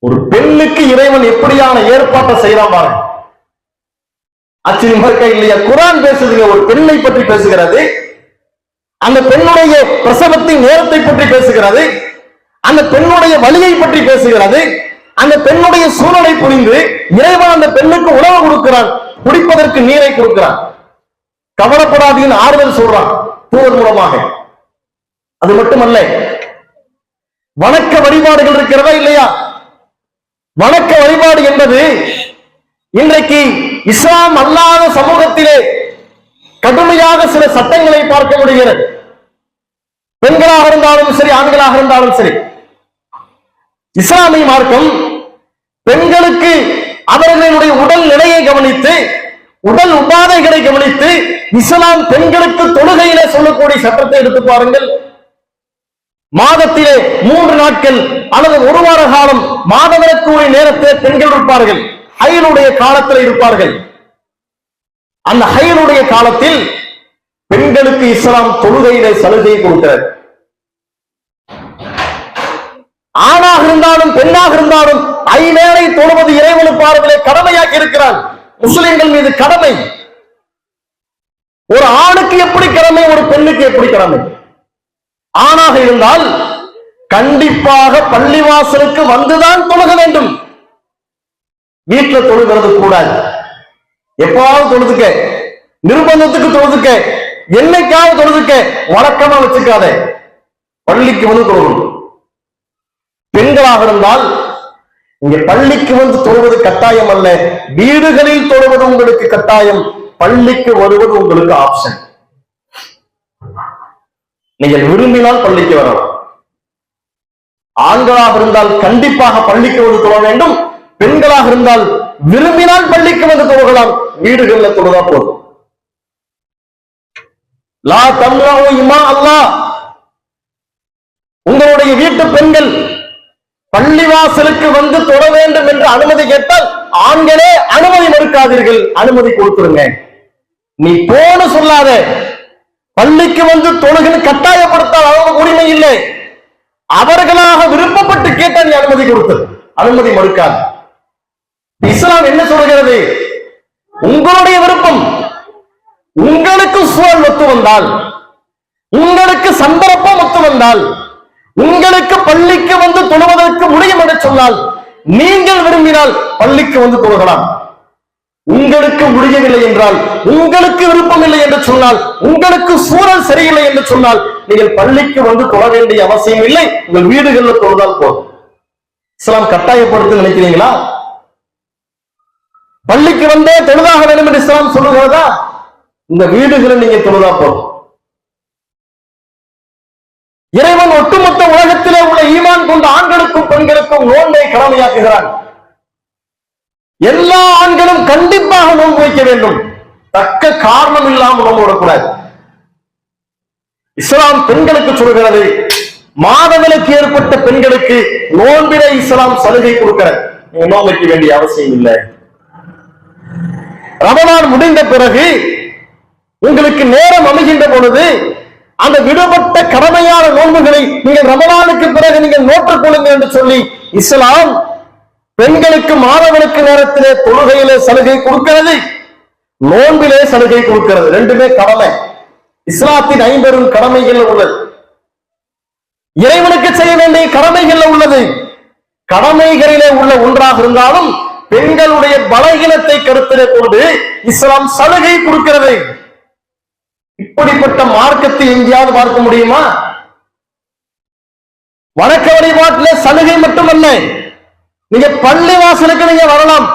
ஒரு பெண்ணுக்கு இறைவன் எப்படியான ஏற்பாட்டை செய்யலாம் பாருங்க. ஆச்சரியமா இருக்கா இல்லையா? குர்ஆன் பேசுதுங்க, ஒரு பெண்ணை பற்றி பேசுகிறது, அந்த பெண்ணுடைய பிரசவத்தின் நேரத்தை பற்றி பேசுகிறது, அந்த பெண்ணுடைய வலியை பற்றி பேசுகிறது, அந்த பெண்ணுடைய சூழலை புரிந்து இறைவன் அந்த பெண்ணுக்கு உணவு கொடுக்கிறான், குடிப்பதற்கு நீரை கொடுக்கிறான். கவலைப்படாதீன்னு ஆறுதல் சொல்றான் தூதர் மூலமாக. அது மட்டுமல்ல, வணக்க வழிபாடுகள் இருக்கிறதா இல்லையா? வணக்க வழிபாடு என்பது இன்றைக்கு இஸ்லாம் அல்லாத சமூகத்திலே கடுமையாக சில சட்டங்களை பார்க்க முடிகிறது. பெண்களாக இருந்தாலும் சரி, ஆண்களாக இருந்தாலும் சரி, இஸ்லாமிய மார்க்கம் பெண்களுக்கு அவர்களுடைய உடல் நிலையை கவனித்து, உடல் உபாதைகளை கவனித்து, இஸ்லாம் பெண்களுக்கு தொழுகையிலே சொல்லக்கூடிய சட்டத்தை எடுத்து பாருங்கள். மாதத்திலே 3 நாட்கள் அல்லது 1 வார காலம் மாதவிலக்குடைய நேரத்தில் பெண்கள் இருப்பார்கள், ஹைலுடைய காலத்தில் இருப்பார்கள். அந்த ஹைலுடைய காலத்தில் பெண்களுக்கு இஸ்லாம் தொழுகையிலே சலுகை கொடுக்கிறது. ஆணாக இருந்தாலும் பெண்ணாக இருந்தாலும் ஐவேளை தொழுவது இறைவனுக்கு பார்வையிலே கடமையாக்கி இருக்கிறான். முஸ்லிம்கள் மீது கடமை. ஒரு ஆணுக்கு எப்படி கடமை, ஒரு பெண்ணுக்கு எப்படி கடமை? ஆணாக இருந்தால் கண்டிப்பாக பள்ளிவாசலுக்கு வந்துதான் தொழுக வேண்டும். வீட்டில் தொழுகிறது கூடாது. எப்பாவது தொழுதுக்க, நிர்பந்தத்துக்கு தொழுதுக்க, என்னைக்காவது தொழுதுக்க, வழக்கமா வச்சுக்காத, பள்ளிக்கு வந்து தொழுகணும். பெண்களாக இருந்தால் இங்க பள்ளிக்கு வந்து தொழுவது கட்டாயம் அல்ல, வீடுகளில் தொழுவது உங்களுக்கு கட்டாயம், பள்ளிக்கு வருவது உங்களுக்கு ஆப்ஷன். நீங்கள் விரும்பினால் பள்ளிக்கு வரலாம். ஆண்களாக இருந்தால் கண்டிப்பாக பள்ளிக்கு வந்து தொழ வேண்டும், பெண்களாக இருந்தால் விரும்பினால் பள்ளிக்கு வந்து தொழுகலாம், வீடுகளில் தொழுதா போதும். லா தம்ரவு இமா அல்லாஹ், உங்களுடைய வீட்டு பெண்கள் பள்ளிவாசலுக்கு வந்து தொழ வேண்டும் என்று அனுமதி கேட்டால் ஆண்களே அனுமதி மறுக்காதீர்கள், அனுமதி கொடுத்துருங்க. நீ போன்னு சொல்லாத, பள்ளிக்கு வந்து தொழுகை கட்டாயப்படுத்தால் அவங்க உரிமை இல்லை. அவர்களாக விருப்பப்பட்டு கேட்ட நீ அனுமதி கொடுத்து, அனுமதி மறுக்காது. இஸ்லாம் என்ன சொல்கிறது? உங்களுடைய விருப்பம், உங்களுக்கு சூழல் ஒத்து வந்தால், உங்களுக்கு சந்தர்ப்பம் ஒத்து வந்தால், உங்களுக்கு பள்ளிக்கு வந்து தொழுவதற்கு முடியும் என்று சொன்னால், நீங்கள் விரும்பினால் பள்ளிக்கு வந்து தொழுகலாம். உங்களுக்கு முடியவில்லை என்றால், உங்களுக்கு விருப்பம் இல்லை என்று சொன்னால், உங்களுக்கு சூழல் சரியில்லை என்று சொன்னால், நீங்கள் பள்ளிக்கு வந்து தொழ வேண்டிய அவசியம் இல்லை. உங்கள் வீடுகளில் தொழுதால் போதும். இஸ்லாம் கட்டாயப்படுத்த நினைக்கிறீங்களா? பள்ளிக்கு வந்தே தொழுதாக வேண்டும் என்று இஸ்லாம் சொல்லுகிறதா? இந்த வீடுகளில் நீங்க தொழுதா போதும். இறைவன் ஒட்டுமொத்த உலகத்திலே உள்ள ஈமான் கொண்ட ஆண்களுக்கும் பெண்களுக்கும் நோன்பை கடமையாக்குகிறான். எல்லா ஆண்களும் கண்டிப்பாக நோன்பு வைக்க வேண்டும். தக்க காரணம் இல்லாமல் நோன்பு விடக்கூடாது. இஸ்லாம் பெண்களுக்கு சொல்கிறது, மாதவிலக்கு ஏற்பட்ட பெண்களுக்கு நோன்பிலே இஸ்லாம் சலுகை கொடுக்கிறது. நீங்க நோன்பு வைக்க வேண்டிய அவசியம் இல்லை. ரமலான் முடிந்த பிறகு உங்களுக்கு நேரம் அமைகின்ற பொழுது அந்த விடுபட்ட கடமையான நோன்புகளை நீங்கள் ரமலானுக்கு பிறகு நீங்கள் நோற்றுக் கொள்ளுங்கள் என்று சொல்லி இஸ்லாம் பெண்களுக்கு மாதவிலக்கு நேரத்திலே தொழுகையிலே சலுகை கொடுக்கிறது, நோன்பிலே சலுகை கொடுக்கிறது. ரெண்டுமே கடமை. இஸ்லாத்தின் 50 கடமைகள் உள்ளது. இறைவனுக்கு செய்ய வேண்டிய கடமைகள் உள்ளது. கடமைகளிலே உள்ள ஒன்றாக இருந்தாலும் பெண்களுடைய பலகீனத்தை கருத்திலே கொண்டு இஸ்லாம் சலுகை கொடுக்கிறது. இப்படிப்பட்ட மார்க்கத்தை எங்கேயாவது பார்க்க முடியுமா? வணக்க வழிபாட்டிலே சலுகை மட்டுமல்ல, நீங்க பள்ளி வாசலுக்கு நீங்க வரலாம்.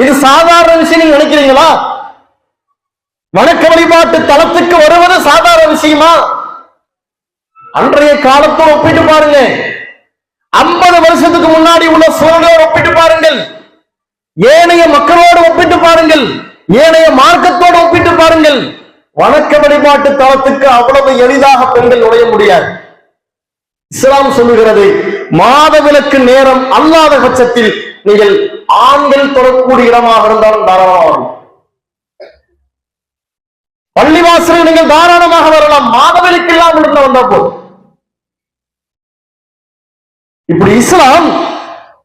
இது சாதாரண விஷயம் நீங்க நினைக்கிறீங்களா? வணக்க வழிபாட்டு தளத்துக்கு வருவது சாதாரண விஷயமா? அன்றைய காலத்தோடு ஒப்பிட்டு பாருங்க. 50 வருஷத்துக்கு முன்னாடி உள்ள சூழலோடு ஒப்பிட்டு பாருங்கள். ஏனைய மக்களோடு ஒப்பிட்டு பாருங்கள். ஏனைய மார்க்கத்தோடு ஒப்பிட்டு பாருங்கள். வணக்க வழிபாட்டு தளத்துக்கு அவ்வளவு எளிதாக பெண்கள் நுழைய முடியாது. இஸ்லாம் சொல்லுகிறது, மாதவிலக்கு நேரம் அல்லாத பட்சத்தில் நீங்கள் ஆண்கள் தொடரக்கூடிய இடமாக இருந்தாலும் தாராளமாக வரலாம். பள்ளிவாசலில் நீங்கள் தாராளமாக வரலாம். மாதவிலக்கு இல்லாமல் இருந்த வந்தா போதும். இப்படி இஸ்லாம்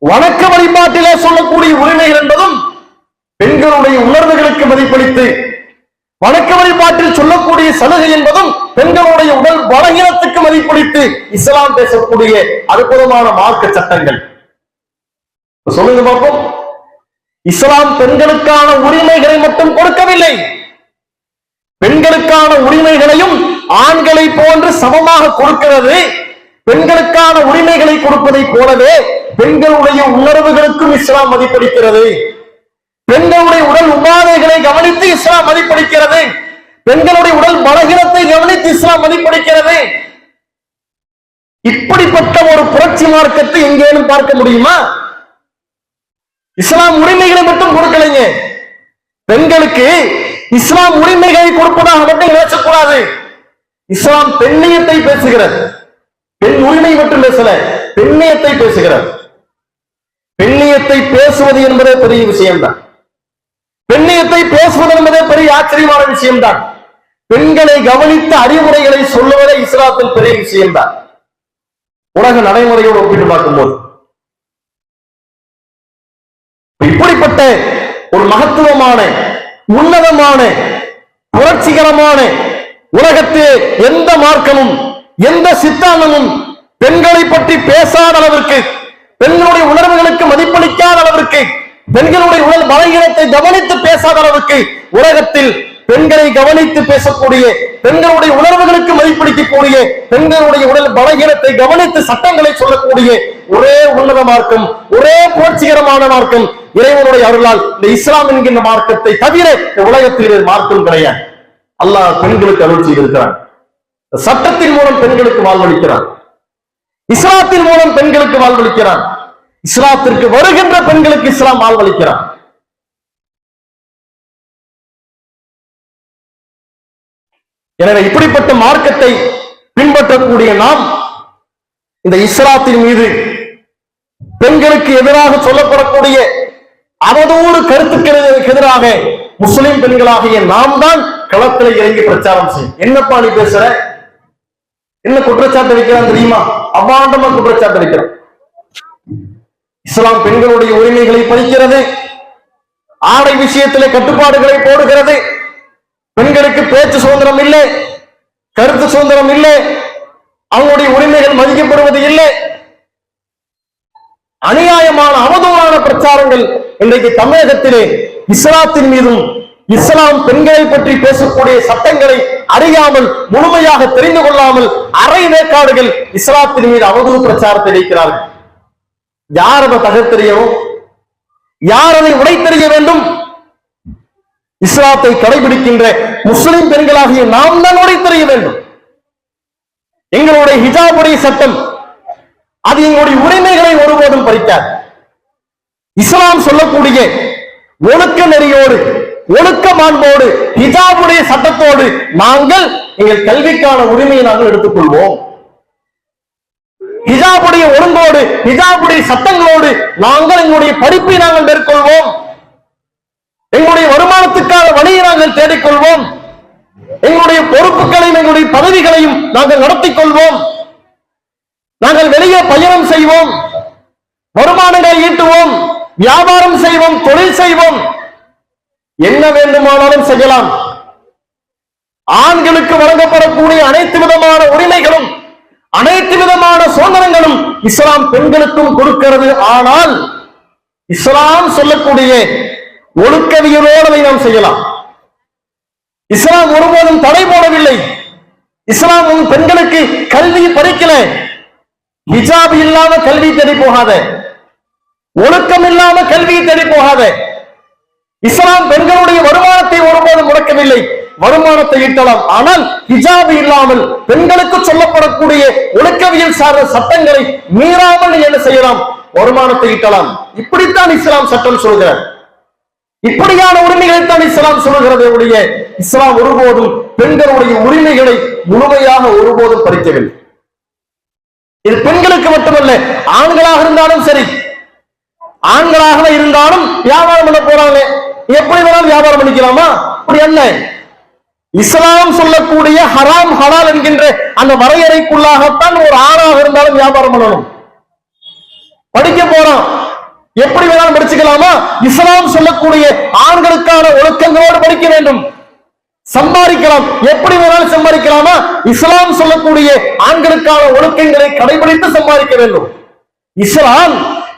வணக்க வழிபாட்டிலே சொல்லக்கூடிய உரிமைகள் என்பதும் பெண்களுடைய உணர்வுகளுக்கு மதிப்பளித்து, வணக்க வழிபாட்டில் சொல்லக்கூடிய சலுகை என்பதும் பெண்களுடைய உடல் பலகீனத்துக்கு மதிப்பளித்து இஸ்லாம் பேசக்கூடிய அற்புதமான மார்க்க சட்டங்கள். சொல்லுங்க பார்ப்போம். இஸ்லாம் பெண்களுக்கான உரிமைகளை மட்டும் கொடுக்கவில்லை, பெண்களுக்கான உரிமைகளையும் ஆண்களை போன்று சமமாக கொடுக்கிறது. பெண்களுக்கான உரிமைகளை கொடுப்பதை போலவே பெண்களுடைய உணர்வுகளுக்கும் இஸ்லாம் மதிப்பளிக்கிறது. பெண்களுடைய உடல் உபாதைகளை கவனித்து இஸ்லாம் மதிப்பளிக்கிறது. பெண்களுடைய உடல் பலகீனத்தை கவனித்து இஸ்லாம் மதிப்பளிக்கிறது. இப்படிப்பட்ட ஒரு புரட்சி மார்க்கத்தை எங்கேனும் பார்க்க முடியுமா? இஸ்லாம் உரிமைகளை மட்டும் கொடுக்கலைங்க. பெண்களுக்கு இஸ்லாம் உரிமைகளை கொடுப்பதாக மட்டும் நினைச்சக்கூடாது. இஸ்லாம் பெண்ணியத்தை பேசுகிறது. பெண் உரிமை மட்டும் பேசல, பெண்ணியத்தை பேசுகிறது. பெண்ணியத்தை பேசுவது என்பதே பெரிய விஷயம்தான். பெண்ணியத்தை பேசுவது என்பதே பெரிய ஆச்சரியமான விஷயம்தான். பெண்களை கவனித்த அறிவுரைகளை சொல்லுவதே இஸ்லாத்தில் பெரிய விஷயம்தான். உலக நடைமுறையோடு ஒப்பிட்டு பார்க்கும்போது இப்படிப்பட்ட ஒரு மகத்துவமான, உன்னதமான, புரட்சிகரமான உலகத்தில் எந்த மார்க்கமும் எந்த சித்தாந்தமும் பெண்களை பற்றி பேசாத அளவிற்கு, பெண்களுடைய உணர்வுகளுக்கு மதிப்பளிக்காத அளவிற்கு, பெண்களுடைய உடல் பலகீனத்தை கவனித்து பேசாத அளவுக்கு உலகத்தில் பெண்களை கவனித்து பேசக்கூடிய, பெண்களுடைய உணர்வுகளுக்கு மதிப்பளிக்கக்கூடிய, பெண்களுடைய உடல் பலகீனத்தை கவனித்து சட்டங்களை சொல்லக்கூடிய ஒரே உன்னத மார்க்கம், ஒரே புரட்சிகரமான மார்க்கம் இறைவனுடைய அருளால் இந்த இஸ்லாம் என்கின்ற மார்க்கத்தை தவிர இந்த உலகத்தில் மார்க்கம் கிடையாது. அல்லாஹ் பெண்களுக்கு அருள் செய்திருக்கிறான். சட்டத்தின் மூலம் பெண்களுக்கு வாழ்வளிக்கிறான். இஸ்லாத்தின் மூலம் பெண்களுக்கு வாழ்வளிக்கிறான். இஸ்லாத்திற்கு வருகின்ற பெண்களுக்கு இஸ்லாம் வாழ்வளிக்கிறான். எனவே இப்படிப்பட்ட மார்க்கத்தை பின்பற்றக்கூடிய நாம் இந்த இஸ்லாத்தின் மீது பெண்களுக்கு எதிராக சொல்லப்படக்கூடிய அவதூறு கருத்துக்களுக்கு எதிராக முஸ்லிம் பெண்களாகிய நாம் தான் களத்தில் இறங்கி பிரச்சாரம் செய்யும். என்னப்பா நீ பேசுற, என்ன குற்றச்சாட்டு வைக்கிறான் தெரியுமா? அபாண்டமா குற்றச்சாட்டு வைக்கிறான். இஸ்லாம் பெண்களுடைய உரிமைகளை பறிக்கிறது, ஆடை விஷயத்திலே கட்டுப்பாடுகளை போடுகிறது, பெண்களுக்கு பேச்சு சுதந்திரம் இல்லை, கருத்து சுதந்திரம் இல்லை, அவங்களுடைய உரிமைகள் மதிக்கப்படுவது இல்லை. அநியாயமான அவதூறான பிரச்சாரங்கள் இன்றைக்கு தமிழகத்திலே இஸ்லாத்தின் மீதும் இஸ்லாம் பெண்களை பற்றி பேசக்கூடிய சட்டங்களை அறியாமல் முழுமையாக தெரிந்து கொள்ளாமல் அரை வேக்காடுகள் இஸ்லாத்தின் மீது அவதூறு பிரச்சாரத்தை வைக்கிறார்கள். யார் அதை தகர்த்தெறியவும், யார் அதை உடைத்தெறிய வேண்டும்? இஸ்லாத்தை கடைபிடிக்கின்ற முஸ்லிம் பெண்களாகிய நாம் தான் உடைத்தெறிய வேண்டும். எங்களுடைய ஹிஜாபுடைய சட்டம் அது எங்களுடைய உரிமைகளை ஒருபோதும் பறிக்காது. இஸ்லாம் சொல்லக்கூடிய ஒழுக்க நெறியோடு ஒழுக்க மாண்போடு ஹிஜாபுடைய சட்டத்தோடு நாங்கள் எங்கள் கல்விக்கான உரிமையை நாங்கள் எடுத்துக்கொள்வோம். ஹிஜாபுடைய ஒழுங்கோடு ஹிஜாபுடைய சட்டங்களோடு நாங்கள் எங்களுடைய படிப்பை நாங்கள் மேற்கொள்வோம். எங்களுடைய வருமானத்துக்கான வழியை நாங்கள் தேடிக்கொள்வோம். எங்களுடைய பொறுப்புகளையும் எங்களுடைய பதவிகளையும் நாங்கள் நடத்திக் கொள்வோம். நாங்கள் வெளியே பயணம் செய்வோம், வருமானங்களை ஈட்டுவோம், வியாபாரம் செய்வோம், தொழில் செய்வோம், என்ன வேண்டுமானாலும் செய்யலாம். ஆண்களுக்கு வழங்கப்படக்கூடிய அனைத்து விதமான உரிமைகளும் அனைத்து விதமான சுதந்திரங்களும் இஸ்லாம் பெண்களுக்கும் கொடுக்கிறது. ஆனால் இஸ்லாம் சொல்லக்கூடிய ஒழுக்கவியலோடு அதை நாம் செய்யலாம். இஸ்லாம் ஒருபோதும் தடை போடவில்லை. இஸ்லாம் பெண்களுக்கு கல்வி பறிக்கல. ஹிஜாப் இல்லாம கல்வி தேடி போகாத, ஒழுக்கம் இல்லாம கல்வி தேடி போகாத. இஸ்லாம் பெண்களுடைய வருமானத்தை ஒருபோதும் முடக்கவில்லை. வருமானத்தை ஈட்டலாம், ஆனால் ஹிஜாப் இல்லாமல் பெண்களுக்கு சொல்லப்படக்கூடிய ஒழுக்கவியல் சார்ந்த சட்டங்களை மீறாமல் நீ என்ன செய்யலாம்? வருமானத்தை ஈட்டலாம். இப்படித்தான் இஸ்லாம் சட்டம் சொல்கிறார். இப்படியான உரிமைகளைத்தான் இஸ்லாம் சொல்கிறது. இஸ்லாம் ஒருபோதும் பெண்களுடைய உரிமைகளை முழுமையாக ஒருபோதும் பறிக்கவில்லை. இது பெண்களுக்கு மட்டுமல்ல, ஆண்களாக இருந்தாலும் சரி. ஆண்களாக இருந்தாலும் வியாபாரம் பண்ண போறாங்க, எப்படி வேணாலும் வியாபாரம் பண்ணிக்கலாமா? அப்படி அல்ல. இஸ்லாம் சொல்லக்கூடிய ஹராம் ஹலால் என்கின்ற அந்த வரையறைக்குள்ளாகத்தான் ஒரு ஆணாக இருந்தாலும் வியாபாரம் பண்ணணும். படிக்க போறோம், எப்படி வேணாலும் படிச்சுக்கலாமா? இஸ்லாம் சொல்லக்கூடிய ஆண்களுக்கான ஒழுக்கங்களோடு படிக்க வேண்டும். சம்பாதிக்கலாம், எப்படி வேணாலும் சம்பாதிக்கலாமா? இஸ்லாம் சொல்லக்கூடிய ஆண்களுக்கான ஒழுக்கங்களை கடைபிடித்து சம்பாதிக்க வேண்டும். இஸ்லாம்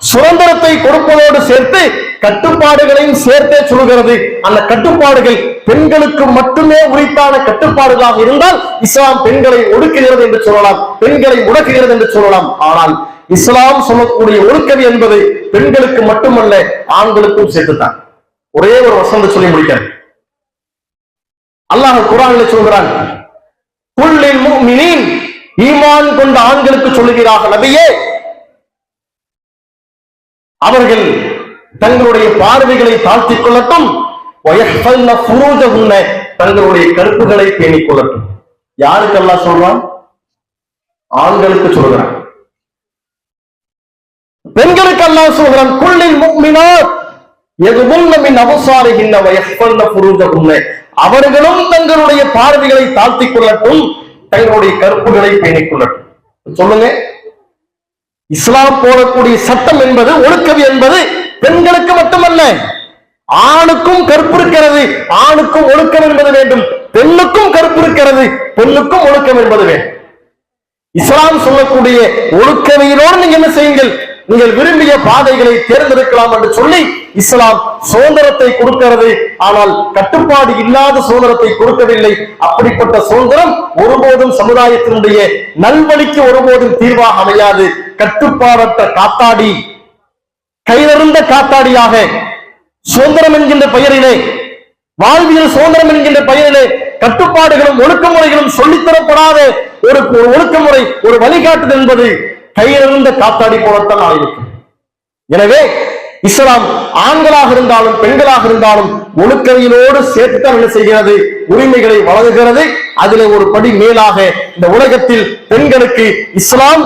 சுதந்திரத்தை கொடுப்பதோடு சேர்த்து கட்டுப்பாடுகளையும் சேர்த்தே சொல்கிறது. அந்த கட்டுப்பாடுகள் பெண்களுக்கு மட்டுமே உரித்தான கட்டுப்பாடுகளாக இருந்தால் இஸ்லாம் பெண்களை ஒடுக்குகிறது என்று சொல்லலாம், பெண்களை முடக்குகிறது என்று சொல்லலாம். ஆனால் இஸ்லாம் சொல்லக்கூடிய ஒழுக்கம் என்பது பெண்களுக்கு மட்டுமல்ல, ஆண்களுக்கும் சேர்த்துத்தான். ஒரே ஒரு வசனத்தை சொல்லி முடிக்கிறேன். அல்லாஹ் குர்ஆனில் சொல்கிறான், குல்லில் முஃமினீன், ஈமான் கொண்ட ஆண்களுக்கு சொல்லுகிறார்கள், நபியே அவர்கள் தங்களுடைய பார்வைகளை தாழ்த்திக் கொள்ளட்டும், வயஹ்ஃபல்ன ஃபுரூஜஹுன்ன, தங்களுடைய கற்புகளை பேணிக் கொள்ளட்டும். யாருக்கு அல்லாஹ் சொல்றான்? ஆண்களுக்கு சொல்கிறான். பெண்களுக்கு அல்லாஹ் சொல்கிறான், குல்லில் முஃமினாத் யகுதுன்ன மின் அப்சாரிஹின்ன வயஹ்ஃபல்ன ஃபுரூஜஹுன்ன, அவர்களும் தங்களுடைய பார்வைகளை தாழ்த்திக் கொள்ளட்டும், தங்களுடைய கற்புகளை பேணிக் கொள்ளட்டும். சொல்லுங்க, இஸ்லாம் போடக்கூடிய சட்டம் என்பது ஒழுக்கம் என்பது பெண்களுக்கு மட்டுமல்ல, ஆணுக்கும் கற்பு இருக்கிறது, ஆணுக்கும் ஒழுக்கம் என்பது வேண்டும். பெண்ணுக்கும் கற்பு இருக்கிறது, பெண்ணுக்கும் ஒழுக்கம் என்பது வேண்டும். இஸ்லாம் சொல்லக்கூடிய ஒழுக்கவியலோடு நீங்க என்ன செய்யுங்கள்? நீங்கள் விரும்பிய பாதைகளை தேர்ந்தெடுக்கலாம் என்று சொல்லி இஸ்லாம் சுதந்திரத்தை கொடுக்கிறது. ஆனால் கட்டுப்பாடு இல்லாத சுதந்திரத்தை கொடுக்கவில்லை. அப்படிப்பட்ட சுதந்திரம் ஒருபோதும் சமுதாயத்தினுடைய நல்வழிக்கு ஒருபோதும் தீர்வாக அமையாது. கட்டுப்பாடற்ற காத்தாடி, கையிலிருந்த காத்தாடியாக சுதந்திரம் என்கின்ற பெயரிலே, வாழ்வியல் சுதந்திரம் என்கின்ற பெயரிலே கட்டுப்பாடுகளும் ஒழுக்கமுறைகளும் சொல்லித்தரப்படாத ஒரு ஒழுக்கமுறை, ஒரு வழிகாட்டுதல் என்பது கையிலிருந்த காத்தாடி போலத்தான் ஆயிருக்கும். எனவே இஸ்லாம் ஆண்களாக இருந்தாலும் பெண்களாக இருந்தாலும் ஒழுக்கவியலோடு சேர்த்துத்தான் என்ன செய்கிறது? உரிமைகளை வழங்குகிறது. அதிலே ஒரு படி மேலாக இந்த உலகத்தில் பெண்களுக்கு இஸ்லாம்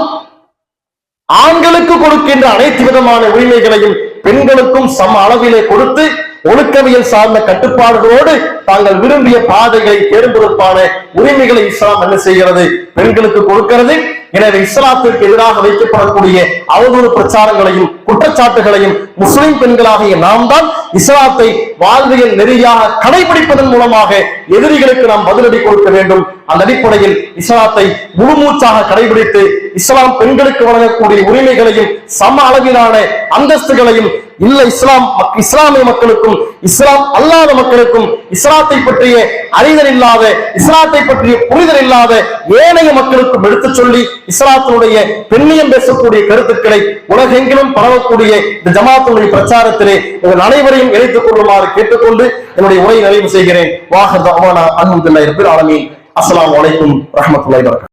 ஆண்களுக்கு கொடுக்கின்ற அனைத்து விதமான உரிமைகளையும் பெண்களுக்கும் சம அளவிலே கொடுத்து ஒழுக்கவியல் சார்ந்த கட்டுப்பாடுகளோடு தாங்கள் விரும்பிய பாதைகளை தேர்ந்தெடுப்பான உரிமைகளை இஸ்லாம் என்ன செய்கிறது? பெண்களுக்கு கொடுக்கிறது. எனவே இஸ்லாத்திற்கு எதிராக வைக்கப்படக்கூடிய அவதூறு பிரச்சாரங்களையும் குற்றச்சாட்டுகளையும் முஸ்லிம் பெண்களாகிய நாம் தான் இஸ்லாத்தை வாழ்வியல் நெறியாக கடைபிடிப்பதன் மூலமாக எதிரிகளுக்கு நாம் பதிலடி கொடுக்க வேண்டும். அந்த அடிப்படையில் இஸ்லாத்தை முழுமூச்சாக கடைபிடித்து இஸ்லாம் பெண்களுக்கு வழங்கக்கூடிய உரிமைகளையும் சம அளவிலான அந்தஸ்துகளையும் இஸ்லாமிய மக்களுக்கும் இஸ்லாம் அல்லாத மக்களுக்கும் இஸ்லாத்தை பற்றிய அறிதல் இல்லாத இஸ்லாத்தை பற்றிய புரிதல் இல்லாத ஏனைய மக்களுக்கும் எடுத்துச் சொல்லி இஸ்லாத்தினுடைய பெண்ணியம் பேசக்கூடிய கருத்துக்களை உலகெங்கிலும் பரவக்கூடிய இந்த ஜமாத்துடைய பிரச்சாரத்திலே உங்கள் அனைவரையும் இணைத்துக் கொள்ளுமாறு கேட்டுக்கொண்டு என்னுடைய உரையை நிறைவு செய்கிறேன். வாஹர் தஅவானா அல்ஹம்துலில்லாஹி ரப்பில் ஆலமீன். அஸ்ஸலாமு அலைக்கும் வரஹ்மத்துல்லாஹி வபரகாத்துஹு.